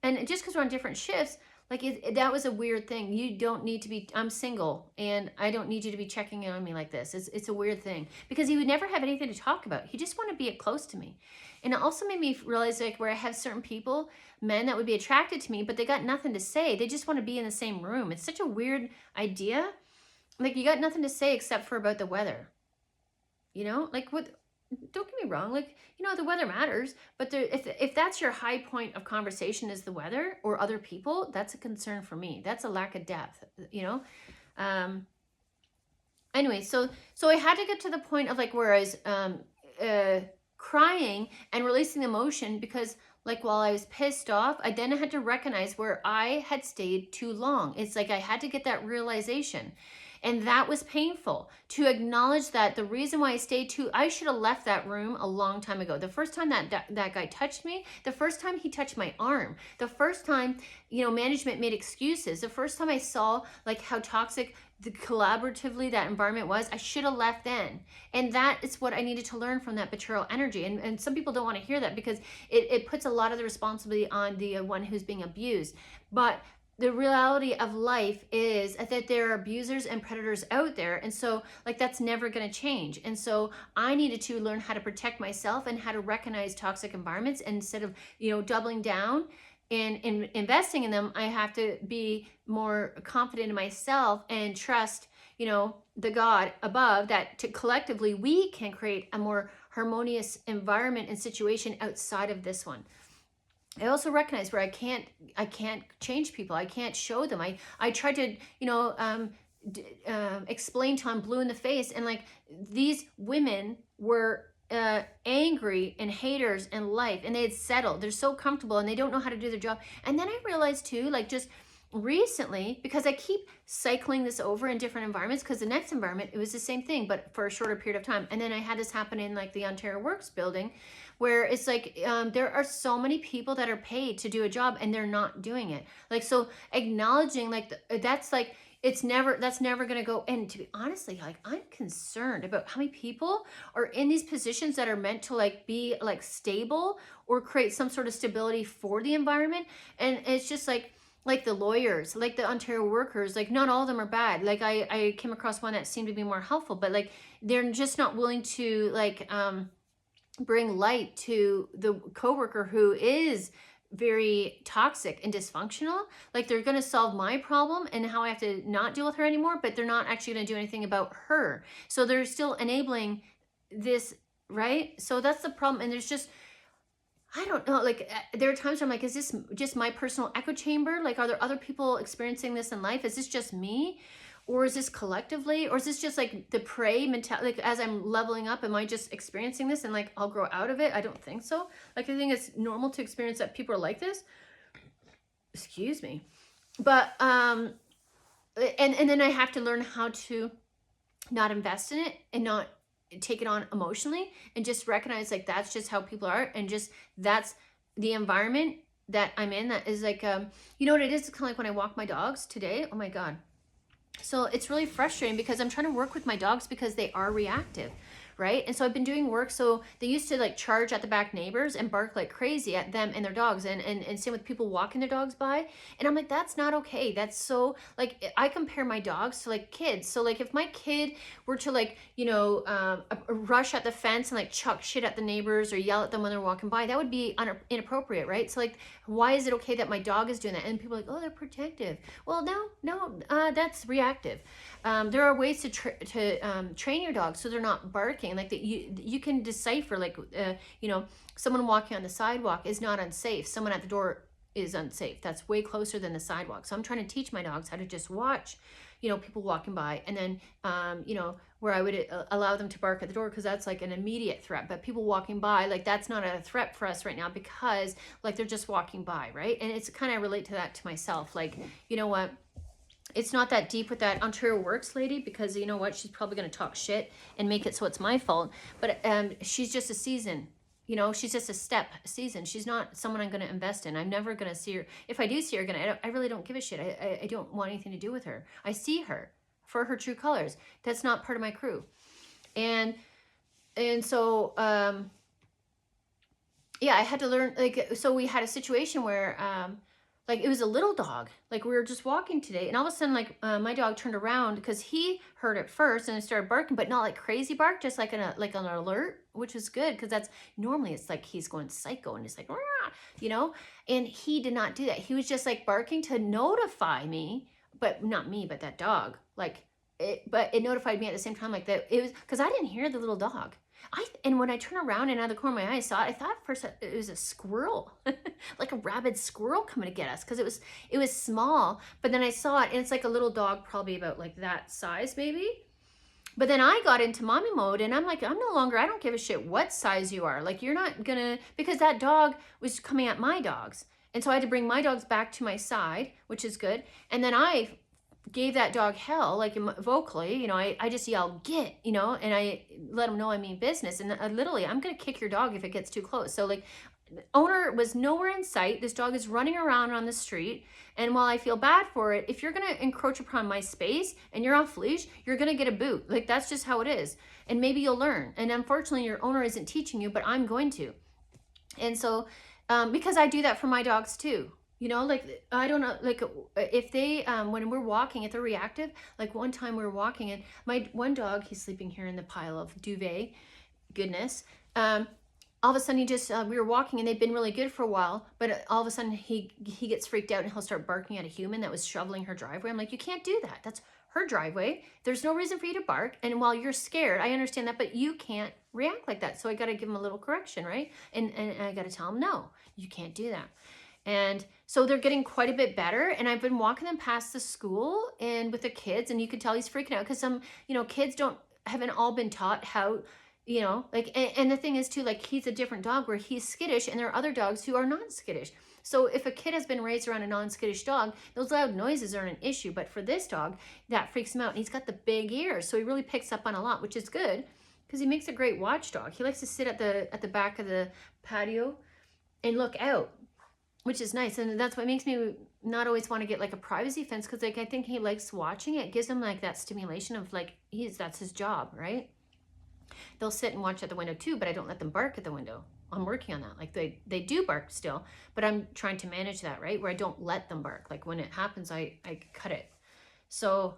And just because we're on different shifts, like, that was a weird thing. You don't need to be, I'm single, and I don't need you to be checking in on me like this. It's a weird thing, because he would never have anything to talk about. He just wanted to be close to me. And it also made me realize, like, where I have certain people, men that would be attracted to me, but they got nothing to say. They just want to be in the same room. It's such a weird idea. Like, you got nothing to say except for about the weather. Like, what? Don't get me wrong, like, the weather matters, but if that's your high point of conversation is the weather or other people, that's a concern for me. That's a lack of depth, Anyway, so I had to get to the point of like where I was crying and releasing emotion, because like while I was pissed off, I then had to recognize where I had stayed too long. It's like I had to get that realization. And that was painful, to acknowledge that the reason why I stayed I should have left that room a long time ago. The first time that guy touched me, the first time he touched my arm, the first time, management made excuses, the first time I saw like how toxic collaboratively that environment was, I should have left then. And that is what I needed to learn from that betrayal energy. And some people don't want to hear that, because it puts a lot of the responsibility on the one who's being abused. But the reality of life is that there are abusers and predators out there. And so like, that's never going to change. And so I needed to learn how to protect myself and how to recognize toxic environments. And instead of, doubling down and investing in them, I have to be more confident in myself and trust, the God above, that collectively we can create a more harmonious environment and situation outside of this one. I also recognize where I can't change people. I can't show them. I tried to, explain till I'm blue in the face. And like, these women were angry and haters in life, and they had settled. They're so comfortable and they don't know how to do their job. And then I realized too, like just recently, because I keep cycling this over in different environments, because the next environment, it was the same thing, but for a shorter period of time. And then I had this happen in like the Ontario Works building, where it's like, there are so many people that are paid to do a job and they're not doing it. Like, so acknowledging like, that's like, that's never going to go. And to be honestly, like, I'm concerned about how many people are in these positions that are meant to like be like stable or create some sort of stability for the environment. And it's just like the lawyers, like the Ontario workers, like not all of them are bad. Like I came across one that seemed to be more helpful, but like, they're just not willing to like, bring light to the coworker who is very toxic and dysfunctional. Like, they're going to solve my problem and how I have to not deal with her anymore, but they're not actually going to do anything about her. So they're still enabling this, right? So that's the problem. And there's just, I don't know, like there are times where I'm like, is this just my personal echo chamber? Like, are there other people experiencing this in life? Is this just me? Or is this collectively? Or is this just like the prey mentality? Like as I'm leveling up, am I just experiencing this and like I'll grow out of it? I don't think so. Like I think it's normal to experience that people are like this. Excuse me. But and then I have to learn how to not invest in it and not take it on emotionally and just recognize like that's just how people are, and just that's the environment that I'm in. That is like you know what it is? It's kind of like when I walk my dogs today. Oh my God. So it's really frustrating because I'm trying to work with my dogs because they are reactive, right? And so I've been doing work. So they used to like charge at the back neighbors and bark like crazy at them and their dogs, and same with people walking their dogs by. And I'm like, that's not okay. That's so like, I compare my dogs to like kids. So like if my kid were to like, you know, rush at the fence and like chuck shit at the neighbors or yell at them when they're walking by, that would be inappropriate, right? So like, why is it okay that my dog is doing that? And people are like, oh, they're protective. Well, no, that's reactive. There are ways to train your dog so they're not barking. Like that, you can decipher like you know, someone walking on the sidewalk is not unsafe. Someone at the door is unsafe. That's way closer than the sidewalk. So I'm trying to teach my dogs how to just watch, you know, people walking by, and then you know, where I would allow them to bark at the door because that's like an immediate threat. But people walking by, like that's not a threat for us right now because like they're just walking by, right? And it's kind of relate to that to myself. Like, you know what? It's not that deep with that Ontario Works lady because you know what? She's probably going to talk shit and make it so it's my fault. But she's just a season. You know, she's just a season. She's not someone I'm going to invest in. I'm never going to see her. If I do see her again, I really don't give a shit. I don't want anything to do with her. I see her for her true colors. That's not part of my crew. And so, yeah, I had to learn, like, so we had a situation where, like it was a little dog, like we were just walking today and all of a sudden like my dog turned around because he heard it first and it started barking, but not like crazy bark, just like an alert, which is good because that's normally it's like he's going psycho and it's like, rah, you know, and he did not do that. He was just like barking to notify me, but not me, but that dog, like but it notified me at the same time, like that it was because I didn't hear the little dog. And when I turn around and out of the corner of my eye saw it, I thought at first it was a squirrel, like a rabid squirrel coming to get us because it was small. But then I saw it and it's like a little dog, probably about like that size maybe. But then I got into mommy mode and I'm like, I don't give a shit what size you are. Like you're not gonna, because that dog was coming at my dogs. And so I had to bring my dogs back to my side, which is good. And then I gave that dog hell, like vocally, you know, I just yelled, get, you know, and I let him know I mean business. And literally, I'm going to kick your dog if it gets too close. So like, owner was nowhere in sight. This dog is running around on the street. And while I feel bad for it, if you're going to encroach upon my space and you're off leash, you're going to get a boot. Like, that's just how it is. And maybe you'll learn. And unfortunately, your owner isn't teaching you, but I'm going to. And so, because I do that for my dogs too. You know, like, I don't know, like if they, when we're walking, if they're reactive, like one time we were walking and my one dog, he's sleeping here in the pile of duvet, goodness. All of a sudden he just, we were walking and they've been really good for a while, but all of a sudden he gets freaked out and he'll start barking at a human that was shoveling her driveway. I'm like, you can't do that. That's her driveway. There's no reason for you to bark. And while you're scared, I understand that, but you can't react like that. So I got to give him a little correction, right? And I got to tell him, no, you can't do that. And so they're getting quite a bit better. And I've been walking them past the school and with the kids, and you can tell he's freaking out because some, you know, kids haven't all been taught how, you know, like, and the thing is too, like he's a different dog where he's skittish and there are other dogs who are not skittish. So if a kid has been raised around a non-skittish dog, those loud noises aren't an issue. But for this dog, that freaks him out. And he's got the big ears. So he really picks up on a lot, which is good because he makes a great watchdog. He likes to sit at the back of the patio and look out, which is nice. And that's what makes me not always want to get like a privacy fence because like I think he likes watching it. It gives him like that stimulation of like that's his job, right? They'll sit and watch at the window too, but I don't let them bark at the window. I'm working on that. Like they do bark still, but I'm trying to manage that, right? Where I don't let them bark. Like when it happens, I cut it. So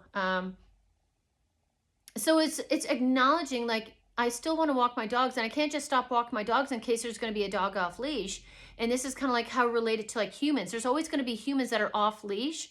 so it's acknowledging like I still want to walk my dogs and I can't just stop walking my dogs in case there's going to be a dog off leash. And this is kind of like how related to like humans. There's always going to be humans that are off leash.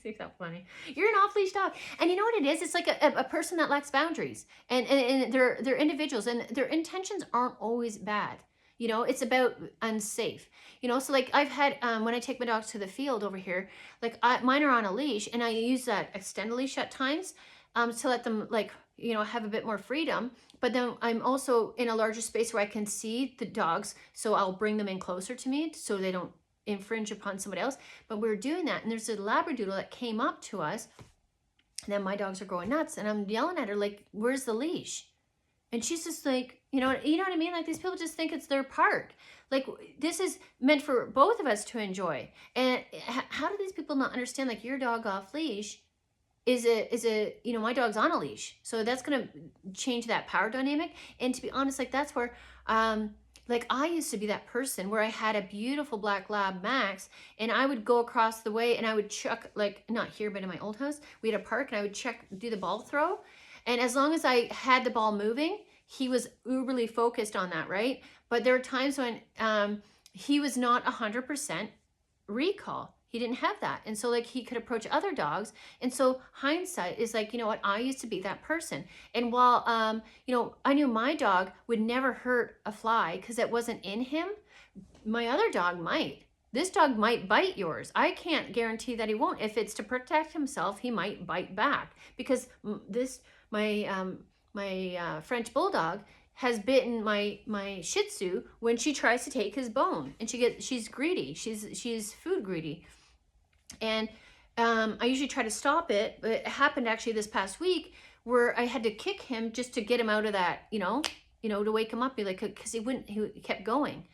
It's so funny. You're an off leash dog. And you know what it is? It's like a person that lacks boundaries and they're individuals and their intentions aren't always bad. You know, it's about unsafe. You know, so like I've had, when I take my dogs to the field over here, like mine are on a leash, and I use that extended leash at times, to let them, like, you know, have a bit more freedom. But then I'm also in a larger space where I can see the dogs, so I'll bring them in closer to me so they don't infringe upon somebody else. But we were doing that, and there's a Labradoodle that came up to us, and then my dogs are going nuts, and I'm yelling at her like, "Where's the leash?" And she's just like, you know what I mean? Like, these people just think it's their park. Like, this is meant for both of us to enjoy. And how do these people not understand, like, your dog off leash is a, you know, my dog's on a leash. So that's going to change that power dynamic. And to be honest, like, that's where, like, I used to be that person where I had a beautiful black lab Max, and I would go across the way and I would chuck, like, not here, but in my old house, we had a park, and I would do the ball throw. And as long as I had the ball moving, he was uberly focused on that, right? But there were times when he was not 100% recall. He didn't have that. And so, like, he could approach other dogs. And so hindsight is like, you know what? I used to be that person. And while, you know, I knew my dog would never hurt a fly because it wasn't in him, my other dog might. This dog might bite yours. I can't guarantee that he won't. If it's to protect himself, he might bite back, because my French bulldog has bitten my Shih Tzu when she tries to take his bone, and she's greedy. She's food greedy, and I usually try to stop it. But it happened actually this past week where I had to kick him just to get him out of that, you know, to wake him up, be like, because he kept going,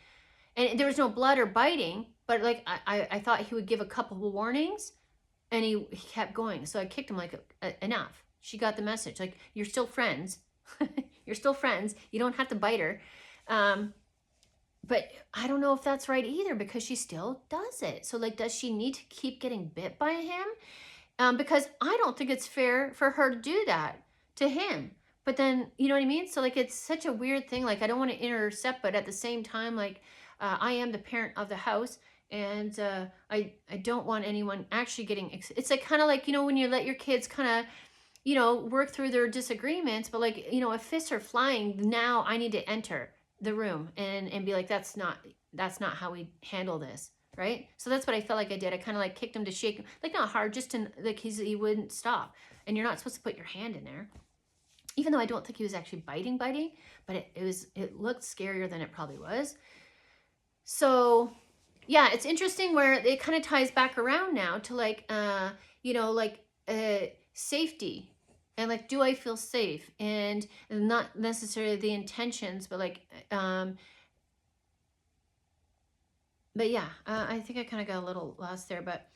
and there was no blood or biting, but like I thought he would give a couple of warnings, and he kept going. So I kicked him, like, enough. She got the message, like, you're still friends. You're still friends. You don't have to bite her. But I don't know if that's right either, because she still does it. So, like, does she need to keep getting bit by him? Because I don't think it's fair for her to do that to him. But then, you know what I mean? So, like, it's such a weird thing. Like, I don't want to intercept, but at the same time, like, I am the parent of the house. And I don't want anyone actually getting, it's like kind of like, you know, when you let your kids kind of, you know, work through their disagreements, but, like, you know, if fists are flying, now I need to enter the room and be like, that's not how we handle this, right? So that's what I felt like I did. I kind of, like, kicked him to shake him, like, not hard, just to, like, he wouldn't stop. And you're not supposed to put your hand in there, even though I don't think he was actually biting, but it looked scarier than it probably was. So yeah, it's interesting where it kind of ties back around now to, like, you know, like, safety, and, like, do I feel safe, and not necessarily the intentions, but, like, but yeah, I think I kind of got a little lost there, but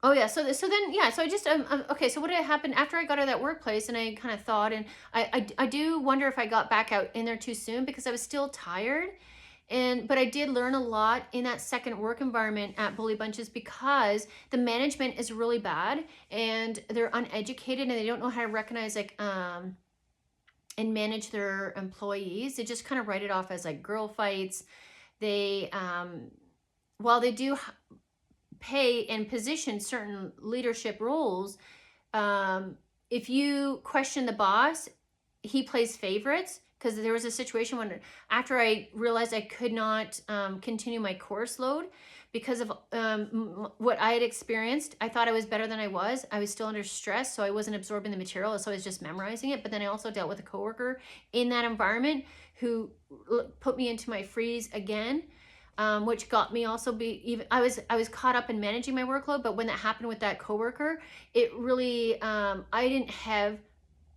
oh yeah, so then yeah, so I just okay, so what had happened after I got out of that workplace, and I kind of thought, and I do wonder if I got back out in there too soon, because I was still tired. But I did learn a lot in that second work environment at Bully Bunches, because the management is really bad, and they're uneducated, and they don't know how to recognize, like, and manage their employees. They just kind of write it off as, like, girl fights. They, while they do pay and position certain leadership roles, if you question the boss, he plays favorites. Because there was a situation when, after I realized I could not continue my course load because of what I had experienced, I thought I was better than I was. I was still under stress, so I wasn't absorbing the material, so I was just memorizing it. But then I also dealt with a coworker in that environment who put me into my freeze again, which got me also I was caught up in managing my workload. But when that happened with that coworker, it really, I didn't have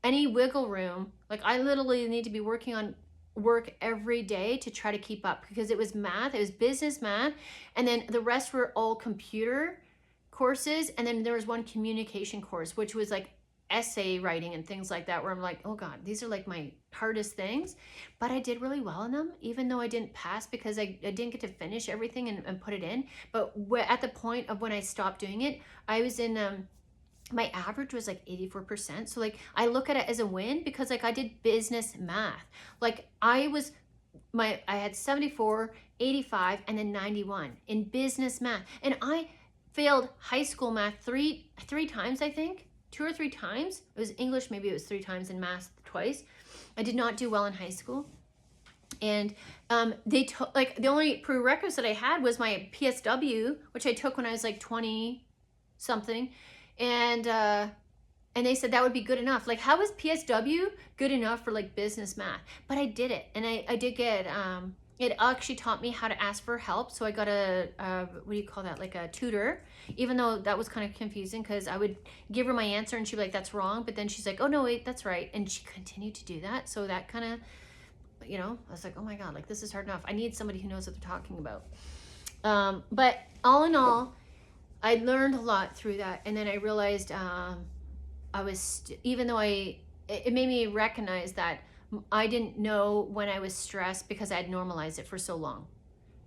any wiggle room. Like, I literally need to be working on work every day to try to keep up, because it was math, it was business math, and then the rest were all computer courses, and then there was one communication course, which was like essay writing and things like that, where I'm like, oh God, these are like my hardest things. But I did really well in them, even though I didn't pass, because I didn't get to finish everything and put it in. But at the point of when I stopped doing it, I was in my average was like 84%. So, like, I look at it as a win, because, like, I did business math. Like, I had 74, 85, and then 91 in business math. And I failed high school math three times, I think. 2 or 3 times. It was English, maybe it was 3 times, and math twice. I did not do well in high school. And they took, like, the only prerequisite I had was my PSW, which I took when I was like 20 something. And they said that would be good enough. Like, how is PSW good enough for like business math? But I did it. And I did get, it actually taught me how to ask for help. So I got a what do you call that? Like a tutor, even though that was kind of confusing because I would give her my answer and she'd be like, that's wrong. But then she's like, oh no, wait, that's right. And she continued to do that. So that kind of, you know, I was like, oh my God, like this is hard enough. I need somebody who knows what they're talking about. But all in all, I learned a lot through that. And then I realized I was, even though it made me recognize that I didn't know when I was stressed because I had normalized it for so long.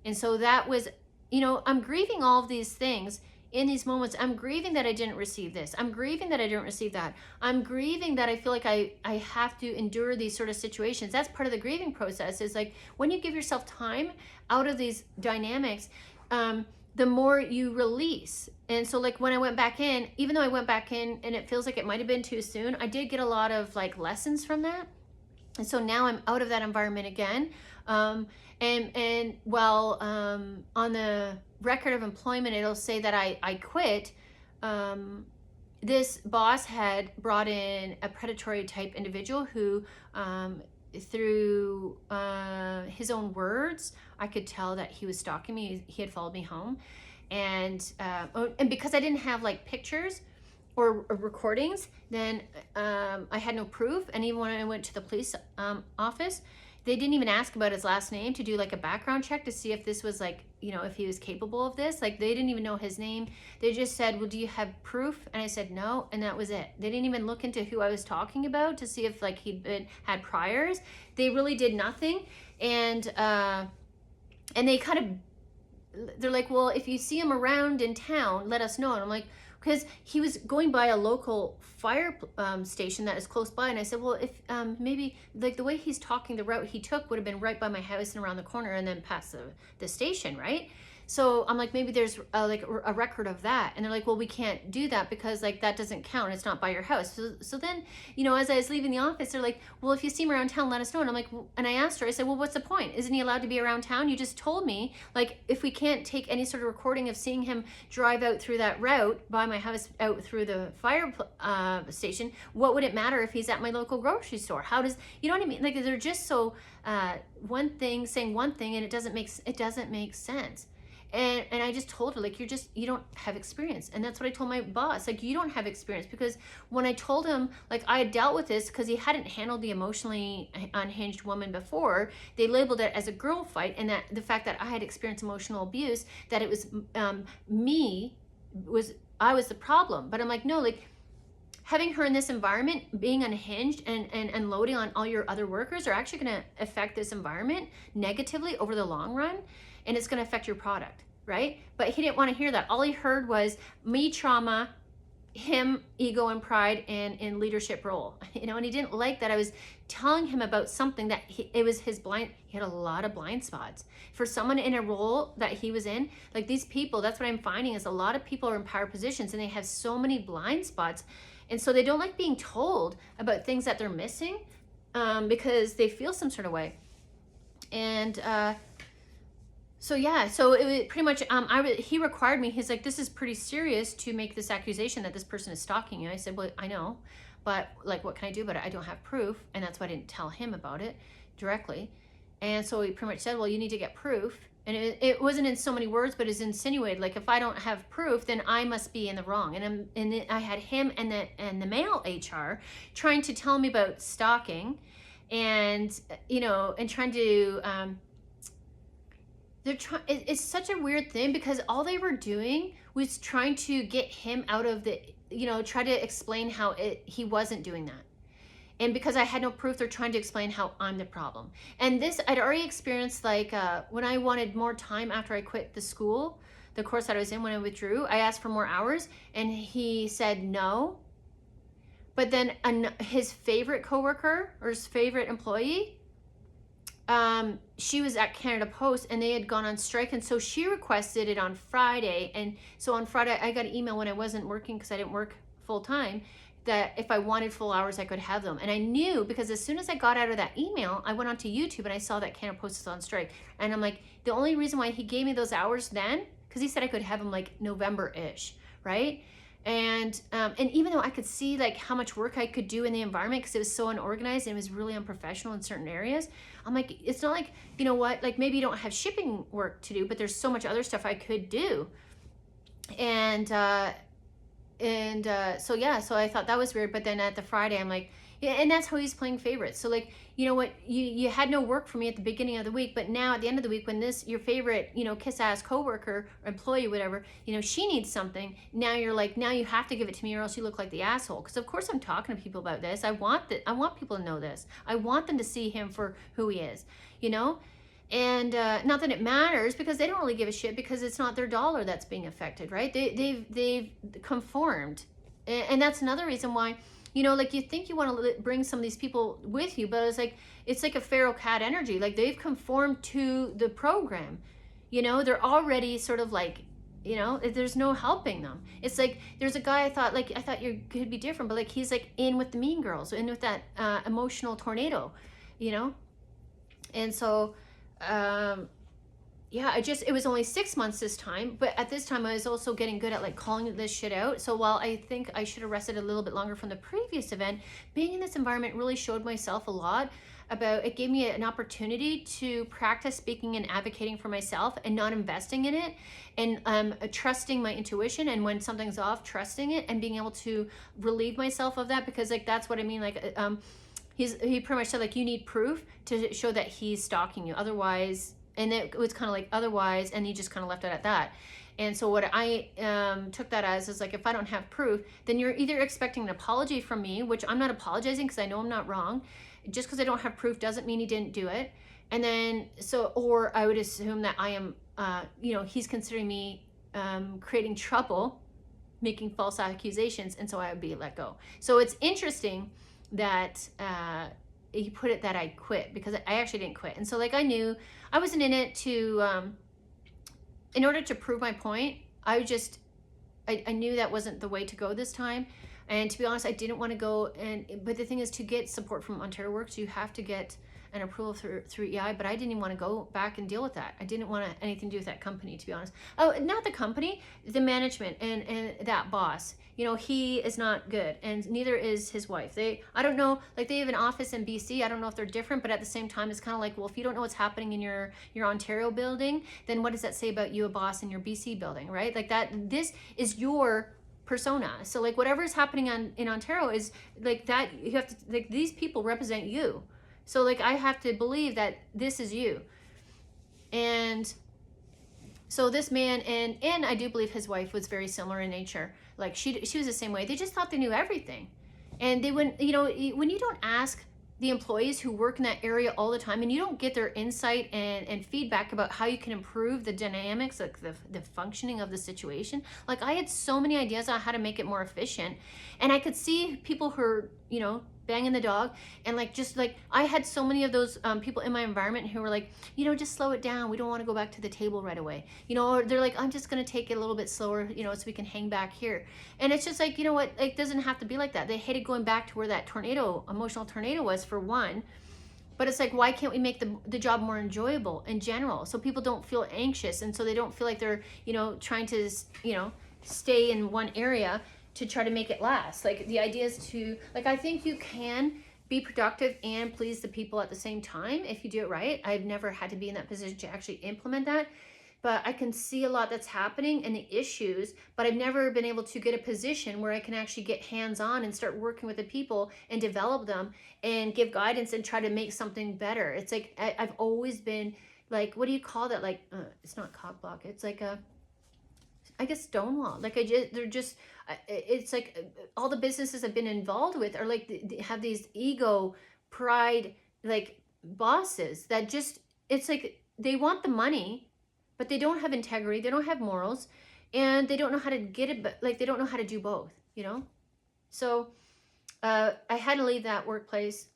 And so that was, you know, I'm grieving all of these things in these moments. I'm grieving that I didn't receive this. I'm grieving that I didn't receive that. I'm grieving that I feel like I have to endure these sort of situations. That's part of the grieving process, is like when you give yourself time out of these dynamics, the more you release. And so like when I went back in, even though I went back in and it feels like it might've been too soon, I did get a lot of like lessons from that. And so now I'm out of that environment again. And while on the record of employment, it'll say that I quit, this boss had brought in a predatory type individual who, through his own words, I could tell that he was stalking me. He had followed me home. And because I didn't have like pictures or recordings, then I had no proof. And even when I went to the police office, they didn't even ask about his last name to do like a background check to see if this was like, you know, if he was capable of this. Like they didn't even know his name. They just said, well, do you have proof? And I said, no. And that was it. They didn't even look into who I was talking about to see if like had priors. They really did nothing. And they kind of, they're like, well, if you see him around in town, let us know. And I'm like, because he was going by a local fire station that is close by. And I said, well, if maybe like the way he's talking, the route he took would have been right by my house and around the corner and then past the station, right? So I'm like, maybe there's like a record of that. And they're like, well, we can't do that because like that doesn't count. It's not by your house. So then, you know, as I was leaving the office, they're like, well, if you see him around town, let us know. And I'm like, and I asked her, I said, well, what's the point? Isn't he allowed to be around town? You just told me, like, if we can't take any sort of recording of seeing him drive out through that route by my house out through the fire station, what would it matter if he's at my local grocery store? How does, you know what I mean? Like, they're just so one thing saying one thing and it doesn't make sense. And I just told her, like, you don't have experience. And that's what I told my boss, like, you don't have experience. Because when I told him, like, I had dealt with this because he hadn't handled the emotionally unhinged woman before, they labeled it as a girl fight. And that the fact that I had experienced emotional abuse, that it was I was the problem. But I'm like, no, like, having her in this environment, being unhinged and loading on all your other workers are actually going to affect this environment negatively over the long run. And it's going to affect your product, right? But he didn't want to hear that. All he heard was me trauma, him ego and pride, and in leadership role, you know. And he didn't like that I was telling him about something that it was his blind. He had a lot of blind spots for someone in a role that he was in. Like, these people, that's what I'm finding, is a lot of people are in power positions and they have so many blind spots, and so they don't like being told about things that they're missing because they feel some sort of way. And so yeah, so it was pretty much, he required me, he's like, this is pretty serious to make this accusation that this person is stalking you. I said, well, I know, but like, what can I do about it? I don't have proof. And that's why I didn't tell him about it directly. And so he pretty much said, well, you need to get proof. And it wasn't in so many words, but it's insinuated, like, if I don't have proof, then I must be in the wrong. And I had him and the male HR trying to tell me about stalking and, you know, and trying to, it's such a weird thing because all they were doing was trying to get him out of the, you know, try to explain how he wasn't doing that. And because I had no proof, they're trying to explain how I'm the problem. And this, I'd already experienced, like, when I wanted more time after I quit the course that I was in when I withdrew, I asked for more hours and he said no. But then his favorite coworker or his favorite employee, she was at Canada Post and they had gone on strike, and so she requested it on Friday. And so on Friday I got an email when I wasn't working because I didn't work full time, that if I wanted full hours, I could have them. And I knew, because as soon as I got out of that email, I went onto YouTube and I saw that Canada Post is on strike. And I'm like, the only reason why he gave me those hours then, because he said I could have them like November-ish, right? And even though I could see like how much work I could do in the environment, because it was so unorganized and it was really unprofessional in certain areas, I'm like, it's not like, you know what, like maybe you don't have shipping work to do, but there's so much other stuff I could do. And so yeah, so I thought that was weird. But then at the Friday, I'm like, yeah, and that's how he's playing favorites. So like, you know what, you had no work for me at the beginning of the week, but now at the end of the week, when this, your favorite, you know, kiss ass coworker or employee, whatever, you know, she needs something, now you're like, now you have to give it to me or else you look like the asshole. Because of course I'm talking to people about this. I want people to know this. I want them to see him for who he is, you know. And not that it matters, because they don't really give a shit, because it's not their dollar that's being affected, right? They've conformed. And that's another reason why, you know, like you think you want to bring some of these people with you, but it's like a feral cat energy. Like they've conformed to the program, you know, they're already sort of like, you know, there's no helping them. It's like, there's a guy I thought you could be different, but like he's like in with the mean girls, in with that emotional tornado, you know? And so, yeah, it was only 6 months this time, but at this time I was also getting good at like calling this shit out. So while I think I should have rested a little bit longer from the previous event, being in this environment really showed myself a lot about, it gave me an opportunity to practice speaking and advocating for myself and not investing in it, and trusting my intuition, and when something's off, trusting it and being able to relieve myself of that, because like that's what I mean, like he pretty much said like, you need proof to show that he's stalking you, otherwise. And it was kind of like otherwise, and he just kind of left it at that. And so what I took that as is like, if I don't have proof, then you're either expecting an apology from me, which I'm not apologizing because I know I'm not wrong. Just because I don't have proof doesn't mean he didn't do it. And then or I would assume that I am, you know, he's considering me creating trouble, making false accusations, and so I would be let go. So it's interesting that he put it that I quit, because I actually didn't quit. And so like I knew I wasn't in it to in order to prove my point. I knew that wasn't the way to go this time. And to be honest, I didn't want to go, but the thing is, to get support from Ontario Works, you have to get an approval through EI, but I didn't even want to go back and deal with that. I didn't want anything to do with that company, to be honest. Oh, not the company, the management and that boss. You know, he is not good, and neither is his wife. I don't know, like they have an office in BC. I don't know if they're different, but at the same time, it's kind of like, well, if you don't know what's happening in your Ontario building, then what does that say about you, a boss in your BC building, right? Like that, this is your persona. So like whatever is happening in Ontario is like that, you have to, like these people represent you. So like I have to believe that this is you. And so this man, and I do believe his wife was very similar in nature. Like she was the same way. They just thought they knew everything. And they wouldn't, you know, when you don't ask the employees who work in that area all the time, and you don't get their insight and feedback about how you can improve the dynamics, like the functioning of the situation. Like I had so many ideas on how to make it more efficient, and I could see people who are, you know, banging the dog, and like just like I had so many of those people in my environment who were like, you know, just slow it down, we don't want to go back to the table right away, you know, or they're like, I'm just going to take it a little bit slower, you know, so we can hang back here. And it's just like, you know what, it doesn't have to be like that. They hated going back to where that emotional tornado was, for one. But it's like, why can't we make the job more enjoyable in general, so people don't feel anxious, and so they don't feel like they're, you know, trying to, you know, stay in one area to try to make it last. Like the idea is to, like, I think you can be productive and please the people at the same time if you do it right. I've never had to be in that position to actually implement that, but I can see a lot that's happening and the issues, but I've never been able to get a position where I can actually get hands-on and start working with the people and develop them and give guidance and try to make something better. It's like, I've always been like, what do you call that? Like, it's not cock block. It's like I guess stonewall. Like it's like all the businesses I've been involved with are like, they have these ego, pride, like bosses that just, it's like they want the money, but they don't have integrity, they don't have morals, and they don't know how to get it, but like they don't know how to do both, you know? So I had to leave that workplace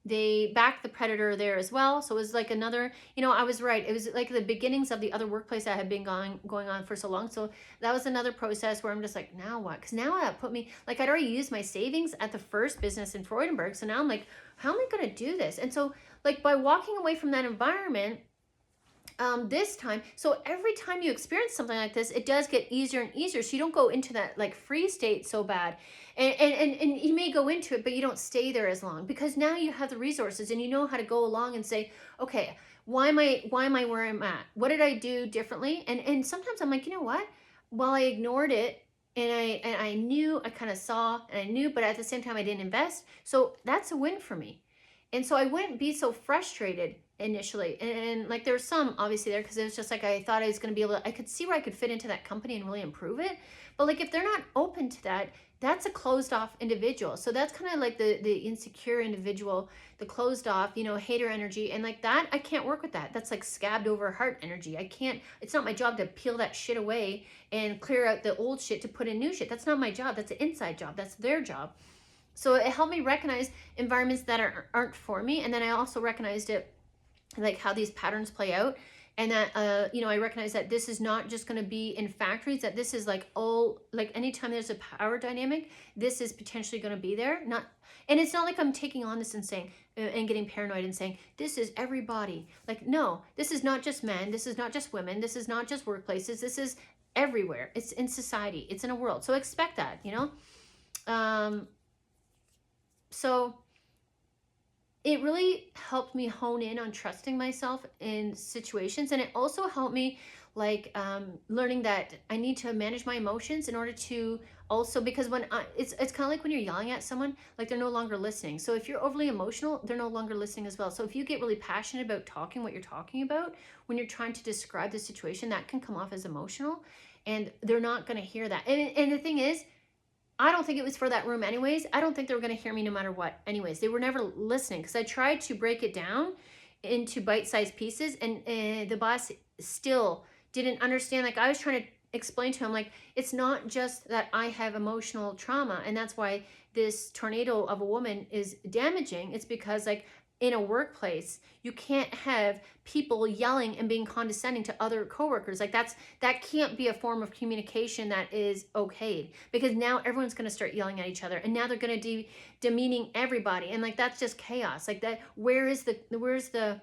they backed the predator there as well. So it was like another, I was right. It was like the beginnings of the other workplace that had been going on for so long. So that was another process where I'm just like, now what? Because now that put me, like, I'd already used my savings at the first business in Freudenberg. So now I'm like, how am I going to do this? And so like by walking away from that environment, this time, so every time you experience something like this, it does get easier and easier. So you don't go into that like free state so bad. And you may go into it, but you don't stay there as long, because now you have the resources and you know how to go along and say, okay, why am I where I'm at? What did I do differently? And sometimes I'm like, you know what? Well, I ignored it, and I knew, I kind of saw and I knew, but at the same time I didn't invest. So that's a win for me. And so I wouldn't be so frustrated initially. And like, there was some obviously there, because it was just like, I thought I was going to be able to, I could see where I could fit into that company and really improve it. But like, if they're not open to that, that's a closed off individual. So that's kind of like the insecure individual, the closed off, hater energy. And like that, I can't work with that. That's like scabbed over heart energy. I can't, it's not my job to peel that shit away and clear out the old shit to put in new shit. That's not my job. That's an inside job. That's their job. So it helped me recognize environments that aren't for me. And then I also recognized it, like how these patterns play out. And that, I recognize that this is not just going to be in factories, that this is like all, like anytime there's a power dynamic, this is potentially going to be there. And it's not like I'm taking on this and saying, and getting paranoid and saying, this is everybody. Like, no, this is not just men. This is not just women. This is not just workplaces. This is everywhere. It's in society. It's in a world. So expect that, So it really helped me hone in on trusting myself in situations. And it also helped me like learning that I need to manage my emotions in order to also, because when it's kind of like when you're yelling at someone, like they're no longer listening. So if you're overly emotional, they're no longer listening as well. So if you get really passionate about talking what you're talking about, when you're trying to describe the situation, that can come off as emotional, and they're not going to hear that. And the thing is, I don't think it was for that room anyways. I don't think they were going to hear me no matter what anyways. They were never listening, because I tried to break it down into bite-sized pieces, and the boss still didn't understand. Like, I was trying to explain to him, like, it's not just that I have emotional trauma and that's why this tornado of a woman is damaging. It's because, like, in a workplace, you can't have people yelling and being condescending to other coworkers. Like, that can't be a form of communication that is okayed, because now everyone's going to start yelling at each other, and now they're going to demeaning everybody, and like, that's just chaos. Like, that, where's the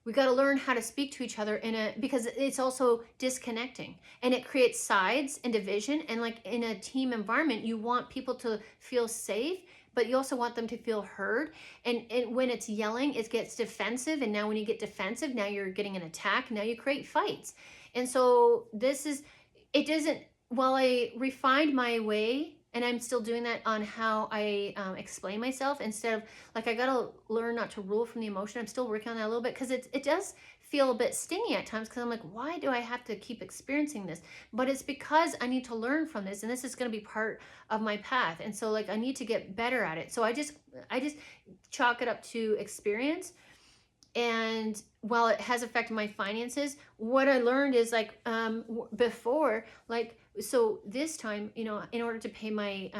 we got to learn how to speak to each other because it's also disconnecting, and it creates sides and division. And like, in a team environment, you want people to feel safe, but you also want them to feel heard. And when it's yelling, it gets defensive. And now when you get defensive, now you're getting an attack. Now you create fights. And so while I refined my way, and I'm still doing that on how I explain myself, instead of like, I got to learn not to rule from the emotion. I'm still working on that a little bit, because it does feel a bit stingy at times, because I'm like, why do I have to keep experiencing this? But it's because I need to learn from this, and this is going to be part of my path. And so like, I need to get better at it. So I just chalk it up to experience. And while it has affected my finances, what I learned is like, before, like, so this time, in order to pay my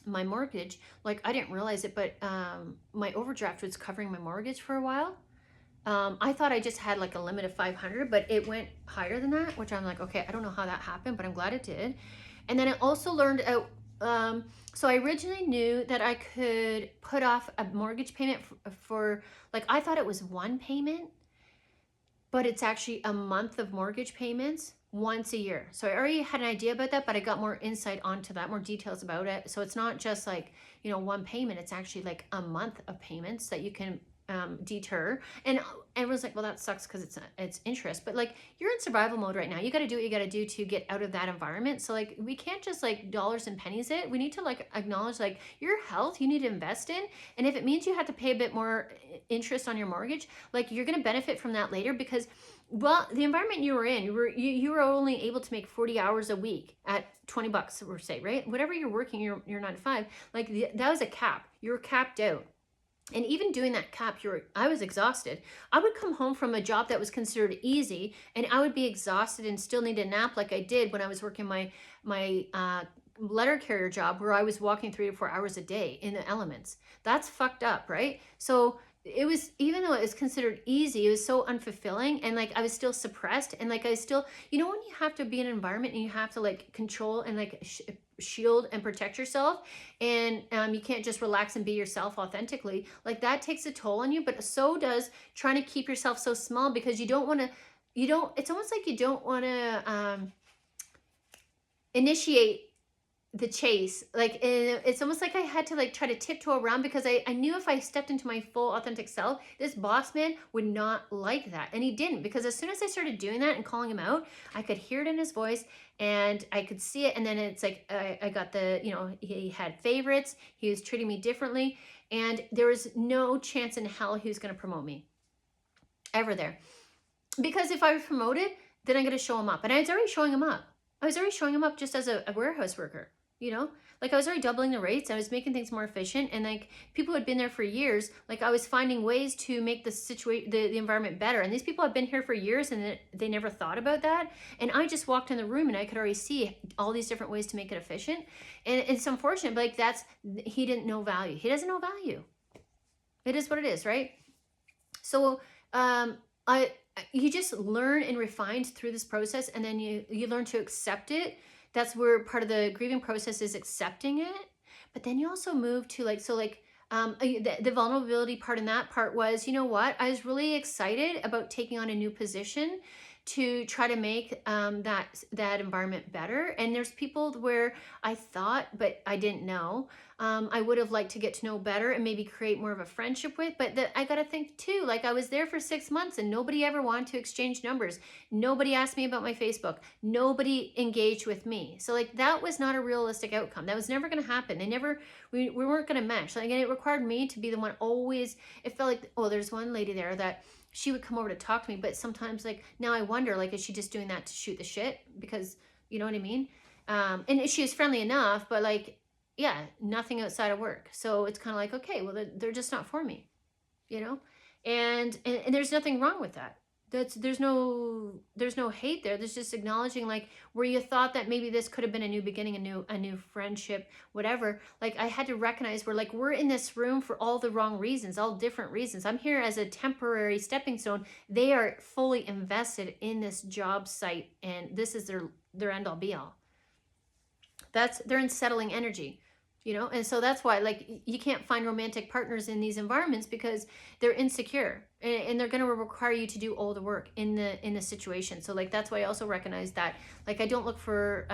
my mortgage, like, I didn't realize it, but my overdraft was covering my mortgage for a while. I thought I just had like a limit of 500, but it went higher than that, which I'm like, okay, I don't know how that happened, but I'm glad it did. And then I also learned out, so I originally knew that I could put off a mortgage payment for like, I thought it was one payment, but it's actually a month of mortgage payments once a year. So I already had an idea about that, but I got more insight onto that, more details about it. So it's not just like, one payment, it's actually like a month of payments that you can deter. And everyone's like, well, that sucks because it's interest, but like, you're in survival mode right now. You got to do what you got to do to get out of that environment. So like, we can't just like dollars and pennies it. We need to like acknowledge like your health you need to invest in. And if it means you have to pay a bit more interest on your mortgage, like, you're going to benefit from that later, because, well, the environment you were in, you were only able to make 40 hours a week at $20 or say, right? Whatever you're working, your 9 to 5, like that was a cap. You were capped out. And even doing that cap, I was exhausted. I would come home from a job that was considered easy, and I would be exhausted and still need a nap, like I did when I was working my letter carrier job where I was walking 3 to 4 hours a day in the elements. That's fucked up, right? So it was, even though it was considered easy, it was so unfulfilling, and like I was still suppressed, and like I still, you know, when you have to be in an environment and you have to like control and like shield and protect yourself, and you can't just relax and be yourself authentically, like that takes a toll on you. But so does trying to keep yourself so small, because you don't want to, you don't, it's almost like you don't want to initiate the chase. Like it's almost like I had to like try to tiptoe around, because I knew if I stepped into my full authentic self, this boss man would not like that. And he didn't, because as soon as I started doing that and calling him out, I could hear it in his voice and I could see it. And then it's like I got the, you know, he had favorites, he was treating me differently, and there was no chance in hell he was going to promote me ever there. Because if I was promoted, then I'm going to show him up. And I was already showing him up. I was already showing him up just as a warehouse worker, you know? Like I was already doubling the rates. I was making things more efficient. And like people who had been there for years, like I was finding ways to make the situation, the environment better. And these people have been here for years and they never thought about that. And I just walked in the room and I could already see all these different ways to make it efficient. And it's unfortunate, but like he didn't know value. He doesn't know value. It is what it is, right? So you just learn and refine through this process, and then you learn to accept it. That's where part of the grieving process is accepting it. But then you also move to like, so like the vulnerability part in that part was, you know what, I was really excited about taking on a new position to try to make that environment better. And there's people where I thought, but I didn't know, I would have liked to get to know better and maybe create more of a friendship with. But I got to think too, like I was there for 6 months and nobody ever wanted to exchange numbers. Nobody asked me about my Facebook. Nobody engaged with me. So like that was not a realistic outcome. That was never going to happen. We weren't going to mesh. Like, and it required me to be the one always. It felt like, oh, there's one lady there that she would come over to talk to me, but sometimes like now I wonder, like, is she just doing that to shoot the shit? Because you know what I mean? And she was friendly enough, but like, yeah, nothing outside of work. So it's kind of like, okay, well, they're just not for me, you know? And there's nothing wrong with that. There's no hate there. There's just acknowledging like where you thought that maybe this could have been a new beginning, a new friendship, whatever. Like I had to recognize we're in this room for all the wrong reasons, all different reasons. I'm here as a temporary stepping stone. They are fully invested in this job site, and this is their end all be all. They're in settling energy. You know, and so that's why like you can't find romantic partners in these environments, because they're insecure and they're going to require you to do all the work in the situation. So like that's why I also recognize that like I don't look for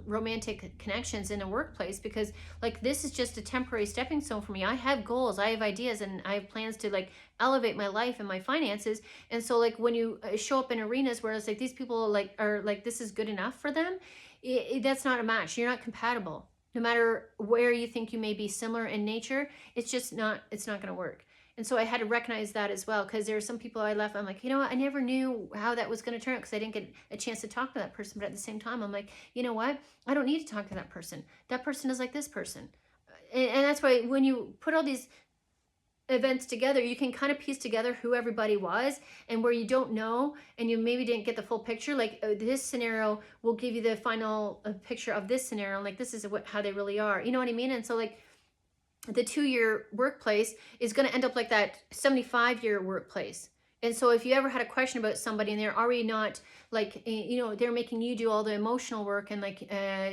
romantic connections in a workplace, because like this is just a temporary stepping stone for me. I have goals, I have ideas, and I have plans to like elevate my life and my finances. And so like when you show up in arenas where it's like these people like are like this is good enough for them, that's not a match. You're not compatible. No matter where you think you may be similar in nature, it's not going to work. And so I had to recognize that as well, because there are some people I left, I'm like, you know what, I never knew how that was going to turn out because I didn't get a chance to talk to that person. But at the same time, I'm like, you know what, I don't need to talk to that person. That person is like this person. And that's why when you put all these events together, you can kind of piece together who everybody was, and where you don't know and you maybe didn't get the full picture, like this scenario will give you the final picture of this scenario, and like this is how they really are, you know what I mean? And so like the 2-year workplace is going to end up like that 75-year workplace. And so if you ever had a question about somebody and they're already not like, you know, they're making you do all the emotional work, and like,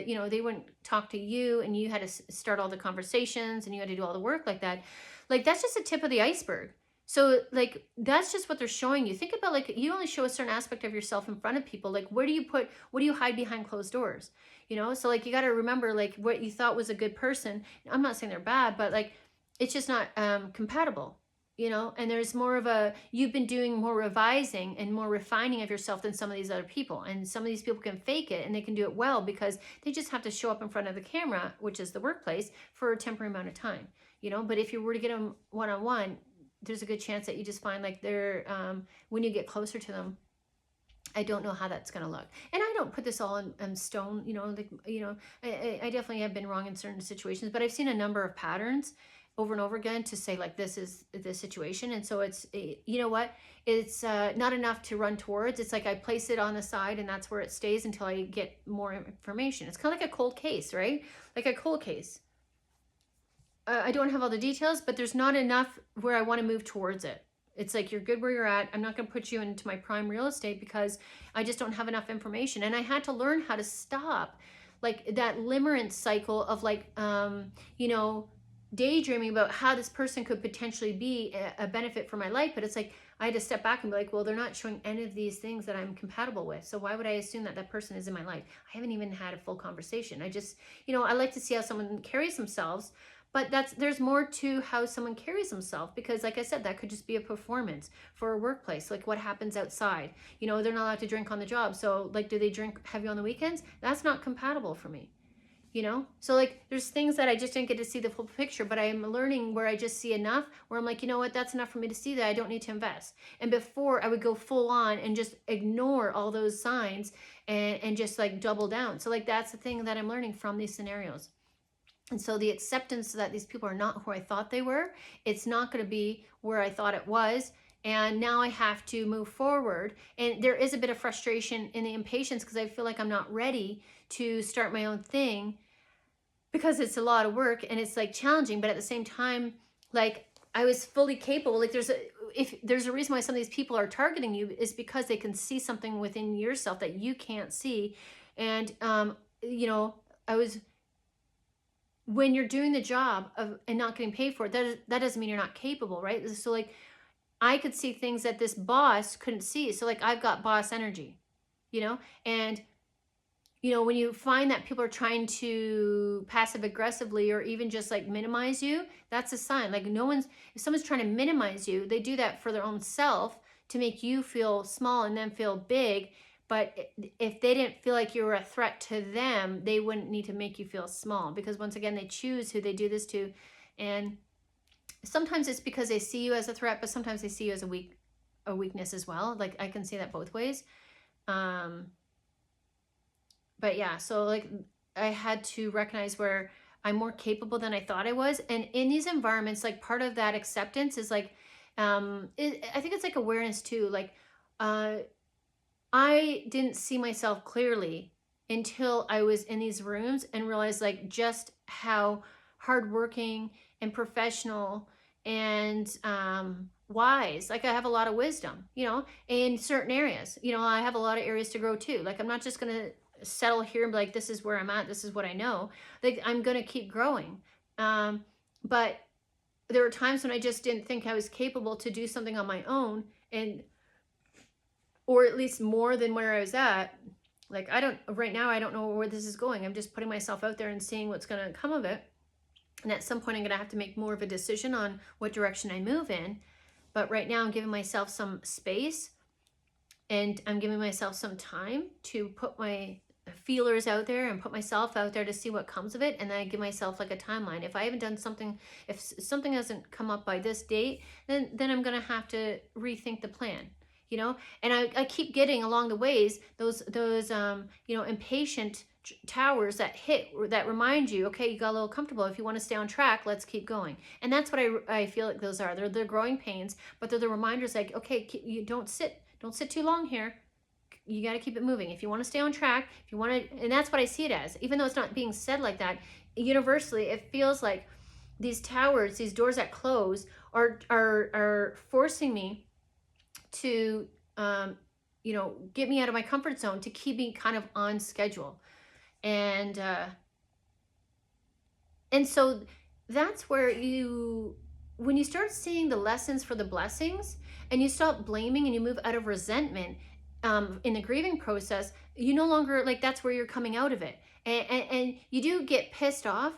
you know, they wouldn't talk to you and you had to start all the conversations and you had to do all the work like that. Like that's just the tip of the iceberg. So like that's just what they're showing you. Think about like you only show a certain aspect of yourself in front of people. Like what do you hide behind closed doors? You know, so like you got to remember like what you thought was a good person. I'm not saying they're bad, but like it's just not compatible. You know, and there's more of you've been doing more revising and more refining of yourself than some of these other people. And some of these people can fake it and they can do it well because they just have to show up in front of the camera, which is the workplace, for a temporary amount of time. You know, but if you were to get them one-on-one, there's a good chance that you just find like they're, when you get closer to them, I don't know how that's going to look. And I don't put this all in stone, you know, like, you know, I definitely have been wrong in certain situations, but I've seen a number of patterns. over and over again to say like, this is the situation. And so it's, you know what, it's not enough to run towards. It's like I place it on the side and that's where it stays until I get more information. It's kind of like a cold case, right? Like a cold case. I don't have all the details, but there's not enough where I want to move towards it. It's like, you're good where you're at. I'm not going to put you into my prime real estate because I just don't have enough information. And I had to learn how to stop like that limerence cycle of like, you know, daydreaming about how this person could potentially be a benefit for my life. But it's like, I had to step back and be like, well, they're not showing any of these things that I'm compatible with. So why would I assume that that person is in my life? I haven't even had a full conversation. I just, you know, I like to see how someone carries themselves. But there's more to how someone carries himself, because like I said, that could just be a performance for a workplace, like what happens outside. You know, they're not allowed to drink on the job. So like, do they drink heavy on the weekends? That's not compatible for me, you know? So like, there's things that I just didn't get to see the full picture, but I am learning where I just see enough, where I'm like, you know what, that's enough for me to see that I don't need to invest. And before I would go full on and just ignore all those signs and just like double down. So like, that's the thing that I'm learning from these scenarios. And so the acceptance that these people are not who I thought they were, it's not going to be where I thought it was. And now I have to move forward. And there is a bit of frustration in the impatience because I feel like I'm not ready to start my own thing because it's a lot of work and it's like challenging. But at the same time, like I was fully capable. Like if there's a reason why some of these people are targeting you is because they can see something within yourself that you can't see. And, you know, when you're doing the job of and not getting paid for it, that doesn't mean you're not capable, right? So like, I could see things that this boss couldn't see. So like, I've got boss energy, you know? And, you know, when you find that people are trying to passive aggressively or even just like minimize you, that's a sign. Like if someone's trying to minimize you, they do that for their own self to make you feel small and then feel big. But if they didn't feel like you were a threat to them, they wouldn't need to make you feel small, because once again, they choose who they do this to. And sometimes it's because they see you as a threat, but sometimes they see you as a weakness as well. Like I can see that both ways. But yeah, so like I had to recognize where I'm more capable than I thought I was. And in these environments, like part of that acceptance is like, I think it's like awareness too. Like, I didn't see myself clearly until I was in these rooms and realized like just how hardworking and professional and wise. Like I have a lot of wisdom, you know, in certain areas. You know, I have a lot of areas to grow too. Like I'm not just gonna settle here and be like, this is where I'm at, this is what I know. Like I'm gonna keep growing. But there were times when I just didn't think I was capable to do something on my own, or at least more than where I was at. Like right now, I don't know where this is going. I'm just putting myself out there and seeing what's going to come of it. And at some point I'm going to have to make more of a decision on what direction I move in. But right now I'm giving myself some space and I'm giving myself some time to put my feelers out there and put myself out there to see what comes of it. And then I give myself like a timeline. If I haven't done something, if something hasn't come up by this date, then I'm going to have to rethink the plan. You know, and I keep getting along the ways those you know, impatient towers that remind you, okay, you got a little comfortable. If you want to stay on track, let's keep going. And that's what I feel like those are. They're growing pains, but they're the reminders like, okay, you don't sit too long here. You got to keep it moving. If you want to stay on track, if you want to, and that's what I see it as, even though it's not being said like that, universally, it feels like these towers, these doors that close are forcing me to, you know, get me out of my comfort zone, to keep me kind of on schedule. And so that's where when you start seeing the lessons for the blessings and you stop blaming and you move out of resentment, in the grieving process, you no longer, like, that's where you're coming out of it. And you do get pissed off,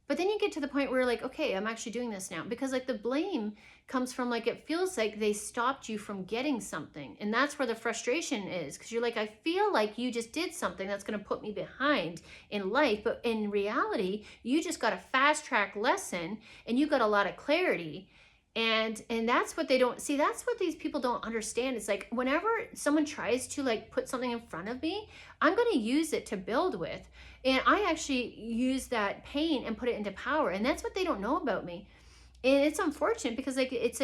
but then you get to the point where you're like, okay, I'm actually doing this now. Because like the blame comes from like, it feels like they stopped you from getting something. And that's where the frustration is. Because you're like, I feel like you just did something that's going to put me behind in life. But in reality, you just got a fast track lesson and you got a lot of clarity. And that's what they don't see. That's what these people don't understand. It's like whenever someone tries to like put something in front of me, I'm going to use it to build with. And I actually use that pain and put it into power. And that's what they don't know about me. And it's unfortunate because like it's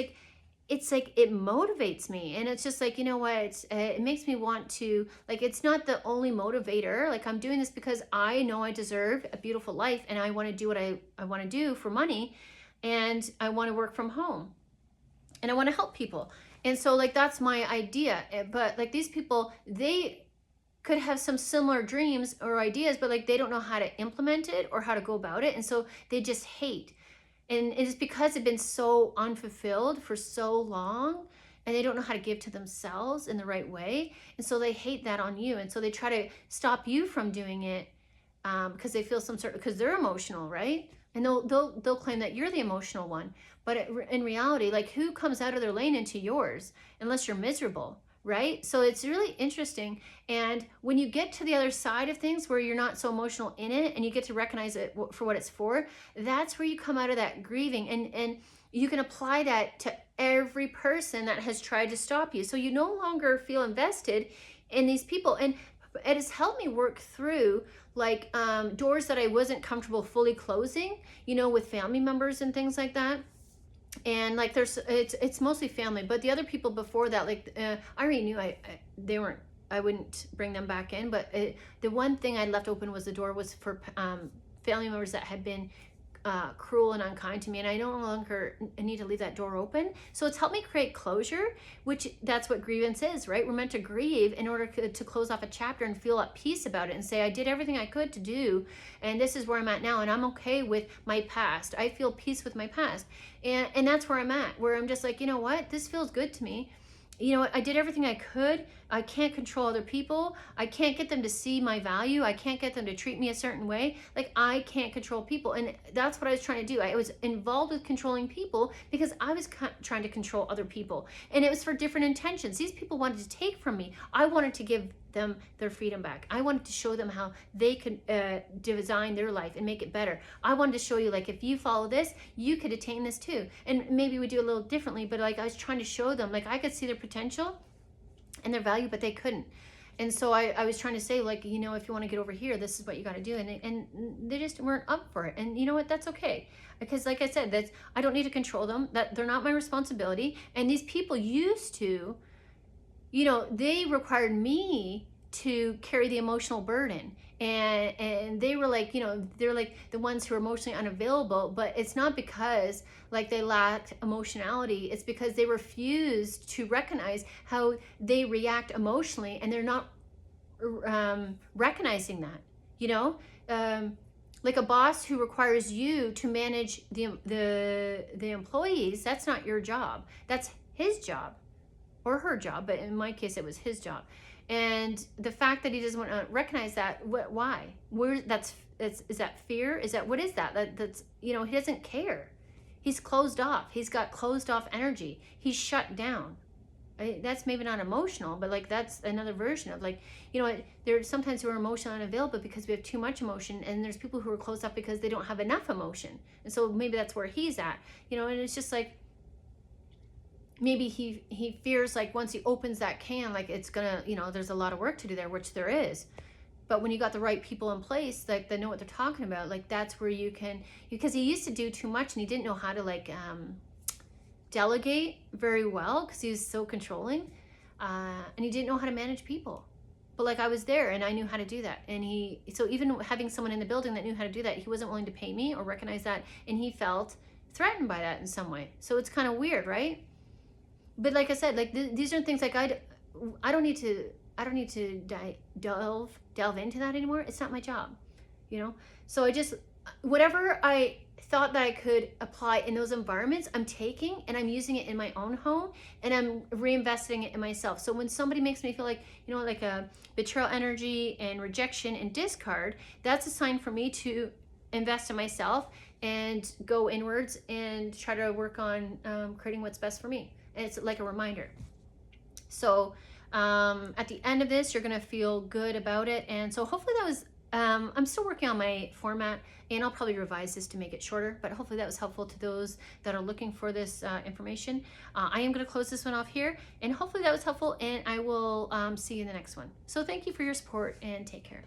like it motivates me, and it's just like, you know what, it makes me want to, like, it's not the only motivator. Like, I'm doing this because I know I deserve a beautiful life, and I want to do what I want to do for money, and I want to work from home, and I want to help people. And so like that's my idea. But like these people, they could have some similar dreams or ideas, but like they don't know how to implement it or how to go about it, and so they just hate. And it is because they've been so unfulfilled for so long, and they don't know how to give to themselves in the right way. And so they hate that on you. And so they try to stop you from doing it, because they feel some sort of, because they're emotional, right? And they'll claim that you're the emotional one. But in reality, like, who comes out of their lane into yours unless you're miserable, right? So it's really interesting. And when you get to the other side of things where you're not so emotional in it, and you get to recognize it for what it's for, that's where you come out of that grieving, and you can apply that to every person that has tried to stop you. So you no longer feel invested in these people. And it has helped me work through like doors that I wasn't comfortable fully closing, you know, with family members and things like that. And like it's mostly family, but the other people before that, like I already knew they weren't, I wouldn't bring them back in. But the one thing I left open was the door was for family members that had been cruel and unkind to me, and I no longer need to leave that door open. So it's helped me create closure, which that's what grievance is, right? We're meant to grieve in order to close off a chapter and feel at peace about it and say, I did everything I could to do, and this is where I'm at now, and I'm okay with my past. I feel peace with my past. And that's where I'm at, where I'm just like, you know what, this feels good to me. You know what, I did everything I could. I can't control other people. I can't get them to see my value. I can't get them to treat me a certain way. Like, I can't control people. And that's what I was trying to do. I was involved with controlling people because I was trying to control other people. And it was for different intentions. These people wanted to take from me. I wanted to give them their freedom back. I wanted to show them how they could design their life and make it better. I wanted to show you, like, if you follow this, you could attain this too. And maybe we do a little differently, but like I was trying to show them, like, I could see their potential and their value, but they couldn't. And so I was trying to say, like, you know, if you want to get over here, this is what you got to do. And they just weren't up for it. And you know what? That's okay. Because like I said, that's, I don't need to control them. That they're not my responsibility. And these people used to, you know, they required me to carry the emotional burden. And they were like, you know, they're like the ones who are emotionally unavailable, but it's not because like they lacked emotionality. It's because they refused to recognize how they react emotionally, and they're not recognizing that, you know. Like a boss who requires you to manage the employees, that's not your job. That's his job or her job, but in my case it was his job. And the fact that he doesn't want to recognize that, why? Is that fear? Is that, what is that? That's, you know, he doesn't care. He's closed off. He's got closed off energy. He's shut down. That's maybe not emotional, but like that's another version of, like, you know, there's sometimes we're emotional unavailable because we have too much emotion, and there's people who are closed off because they don't have enough emotion. And so maybe that's where he's at, you know. And it's just like, maybe he fears, like, once he opens that can, like, it's gonna, you know, there's a lot of work to do there, which there is. But when you got the right people in place, like, they know what they're talking about, like, that's where you can, because he used to do too much, and he didn't know how to, like, delegate very well because he was so controlling, and he didn't know how to manage people. But like, I was there and I knew how to do that. And so even having someone in the building that knew how to do that, he wasn't willing to pay me or recognize that, and he felt threatened by that in some way. So it's kind of weird, right? But like I said, like these are things like I don't need to delve into that anymore. It's not my job, you know. So I just, whatever I thought that I could apply in those environments, I'm taking and I'm using it in my own home, and I'm reinvesting it in myself. So when somebody makes me feel like, you know, like a betrayal energy and rejection and discard, that's a sign for me to invest in myself and go inwards and try to work on creating what's best for me. And it's like a reminder. So at the end of this, you're gonna feel good about it. And so hopefully that was, I'm still working on my format, and I'll probably revise this to make it shorter, but hopefully that was helpful to those that are looking for this information. I am gonna close this one off here, and hopefully that was helpful, and I will see you in the next one. So thank you for your support, and take care.